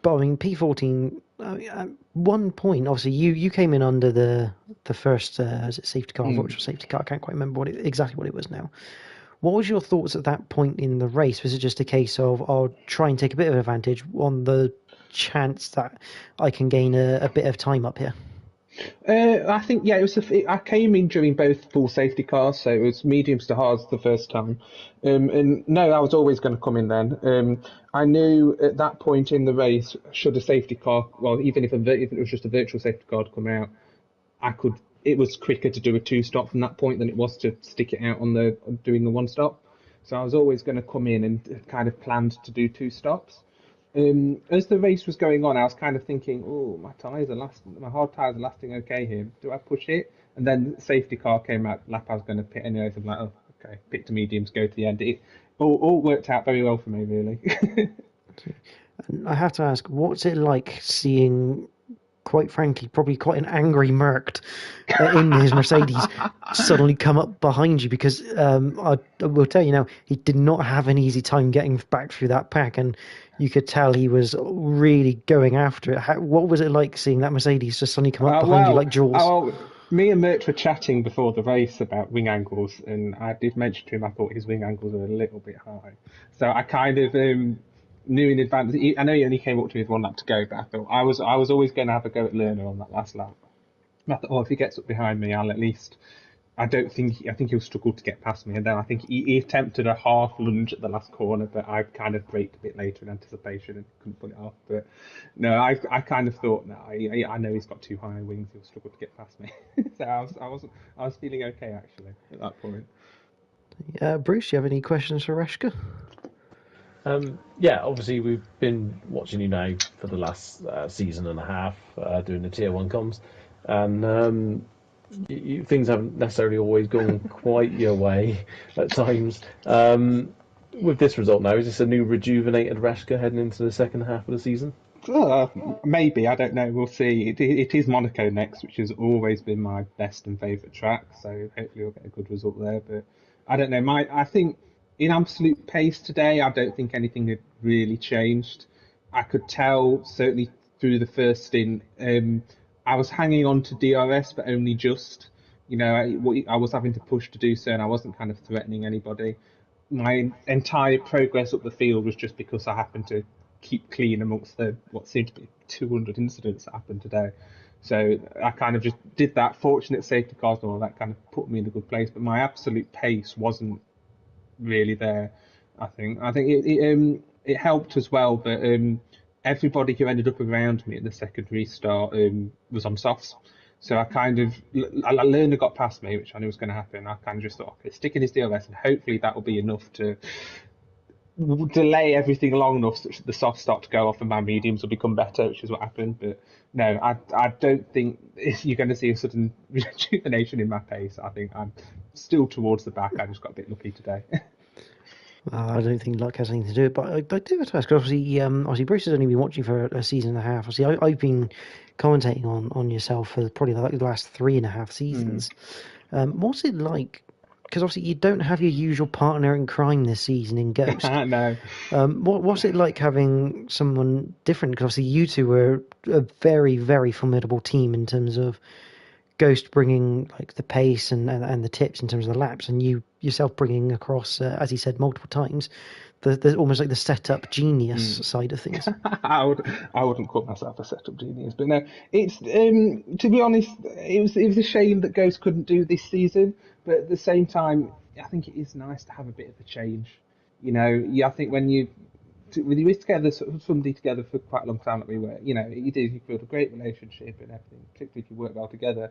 I mean, P14. At one point, obviously, you came in under the first is it safety car, virtual safety car. I can't quite remember exactly what it was now. What was your thoughts at that point in the race? Was it just a case of I'll try and take a bit of advantage on the chance that I can gain a bit of time up here? I think it was. I came in during both full safety cars, so it was mediums to hards the first time. And no, I was always going to come in then. I knew at that point in the race, should a safety car, well, even if it was just a virtual safety car to come out, I could. It was quicker to do a two-stop from that point than it was to stick it out on doing the one-stop. So I was always going to come in and kind of planned to do two stops. As the race was going on, I was kind of thinking, oh, my hard tyres are lasting okay here. Do I push it? And then the safety car came out, lap I was going to pit anyway, so I'm like, oh, okay, pit to mediums, go to the end. It all worked out very well for me, really. I have to ask, what's it like seeing, quite frankly, probably quite an angry Merckx in his Mercedes suddenly come up behind you? Because I will tell you now, he did not have an easy time getting back through that pack, and you could tell he was really going after it. What was it like seeing that Mercedes just suddenly come up behind you like Jaws? Me and Merckx were chatting before the race about wing angles, and I did mention to him I thought his wing angles were a little bit high. So I kind of knew in advance. I know he only came up to me with one lap to go, but I thought I was always going to have a go at Lerner on that last lap. I thought, oh, if he gets up behind me, I'll at least. I think he'll struggle to get past me, and then I think he attempted a half lunge at the last corner, but I kind of braked a bit later in anticipation and couldn't pull it off. But no, I kind of thought, no, I know he's got too high wings, he'll struggle to get past me. So I was feeling okay actually at that point. Bruce, do you have any questions for Reshka? Yeah, obviously we've been watching you now for the last season and a half doing the Tier 1 comms, and things haven't necessarily always gone quite your way at times. With this result now, is this a new rejuvenated Reshka heading into the second half of the season? Maybe, I don't know. We'll see. It is Monaco next, which has always been my best and favourite track, so hopefully we'll get a good result there. But I don't know. I think in absolute pace today, I don't think anything had really changed. I could tell, certainly through the first stint, I was hanging on to DRS, but only just. I was having to push to do so, and I wasn't kind of threatening anybody. My entire progress up the field was just because I happened to keep clean amongst what seemed to be 200 incidents that happened today. So I kind of just did that. Fortunate safety cars and all that kind of put me in a good place, but my absolute pace wasn't really there. I think it helped as well, but everybody who ended up around me at the second restart was on softs. So I learned it got past me, which I knew was going to happen. I kind of just thought, okay, stick in his DLS, and hopefully that will be enough to delay everything long enough such that the softs start to go off and my mediums will become better, which is what happened. But no, I don't think you're going to see a sudden rejuvenation in my pace. I think I'm still towards the back. I just got a bit lucky today. I don't think luck has anything to do with it, but I do have to ask, because obviously Bruce has only been watching for a season and a half. Obviously, I've been commentating on yourself for probably like the last 3.5 seasons. What's it like? Because obviously you don't have your usual partner in crime this season in Ghost. No. What's it like having someone different? Because obviously you two were a very, very formidable team in terms of Ghost bringing like the pace and the tips in terms of the laps, and you yourself bringing across, as he said multiple times, the almost like the setup genius side of things. I wouldn't call myself a setup genius, but no, it's to be honest, it was a shame that Ghost couldn't do this season, but at the same time, I think it is nice to have a bit of a change. I think when you were together, somebody together for quite a long time, like we were, you build a great relationship and everything, particularly if you work well together.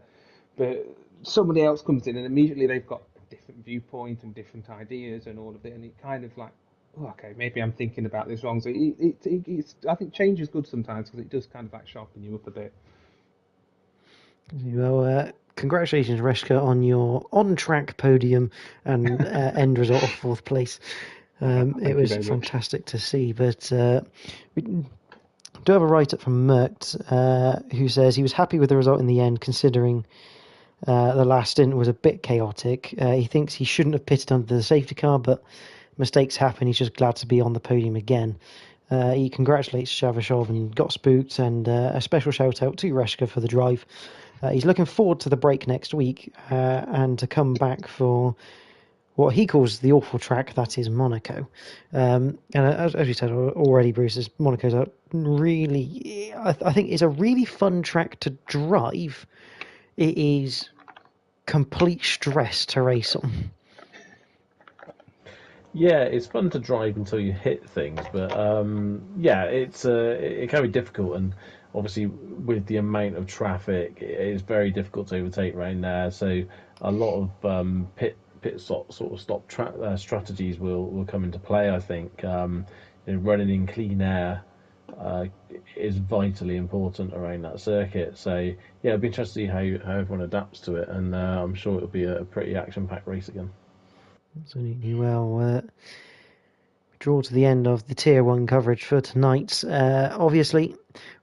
But somebody else comes in and immediately they've got a different viewpoint and different ideas and all of it, and it kind of like, oh, okay, maybe I'm thinking about this wrong. So I think change is good sometimes because it does kind of like sharpen you up a bit. Well, congratulations, Reshka, on your on-track podium and end result of 4th place. It was fantastic to see, but we do have a write-up from Merkt, who says he was happy with the result in the end, considering the last stint was a bit chaotic. He thinks he shouldn't have pitted under the safety car, but mistakes happen. He's just glad to be on the podium again. He congratulates Shavashov and got spooked, and a special shout out to Reshka for the drive. He's looking forward to the break next week and to come back for what he calls the awful track, that is Monaco. And as you said already, Bruce, Monaco's a really, I think it's a really fun track to drive. It is complete stress to race on. Yeah, it's fun to drive until you hit things, but it can be difficult, and obviously with the amount of traffic, it's very difficult to overtake around there. So a lot of pit stop strategies will come into play. I think running in clean air is vitally important around that circuit. So yeah, it'll be interesting to see how everyone adapts to it, and I'm sure it'll be a pretty action-packed race again. Absolutely. Well, draw to the end of the Tier 1 coverage for tonight. Obviously,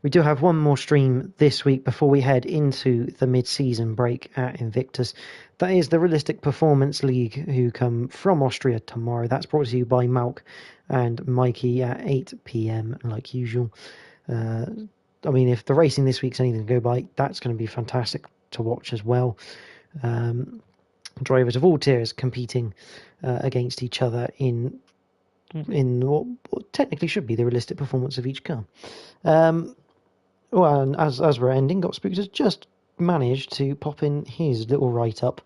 we do have one more stream this week before we head into the mid-season break at Invictus. That is the Realistic Performance League, who come from Austria tomorrow. That's brought to you by Malc and Mikey at 8 p.m. like usual. If the racing this week's anything to go by, that's going to be fantastic to watch as well. Drivers of all tiers competing against each other in what technically should be the realistic performance of each car. And as we're ending, Got Spooked has just managed to pop in his little write-up.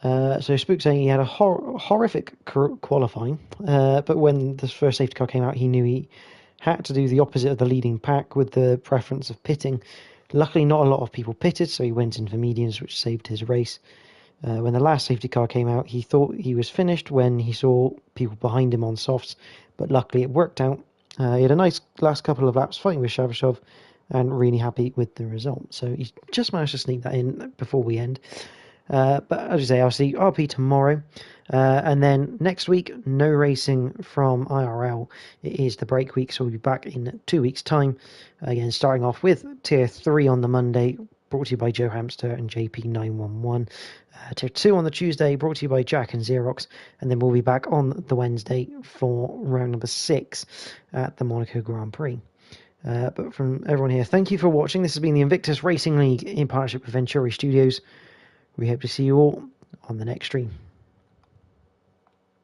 So Spook saying he had a horrific qualifying, but when the first safety car came out, he knew he had to do the opposite of the leading pack with the preference of pitting. Luckily, not a lot of people pitted, so he went in for mediums, which saved his race. When the last safety car came out, he thought he was finished when he saw people behind him on softs, but luckily it worked out. He had a nice last couple of laps fighting with Shavashov and really happy with the result. So he's just managed to sneak that in before we end. But as you say, I'll see RP tomorrow. And then next week, no racing from IRL. It is the break week, so we'll be back in 2 weeks' time. Again, starting off with Tier 3 on the Monday, brought to you by Joe Hamster and JP911. Tier 2 on the Tuesday, brought to you by Jack and Xerox. And then we'll be back on the Wednesday for round number 6 at the Monaco Grand Prix. But from everyone here, thank you for watching. This has been the Invictus Racing League in partnership with Venturi Studios. We hope to see you all on the next stream.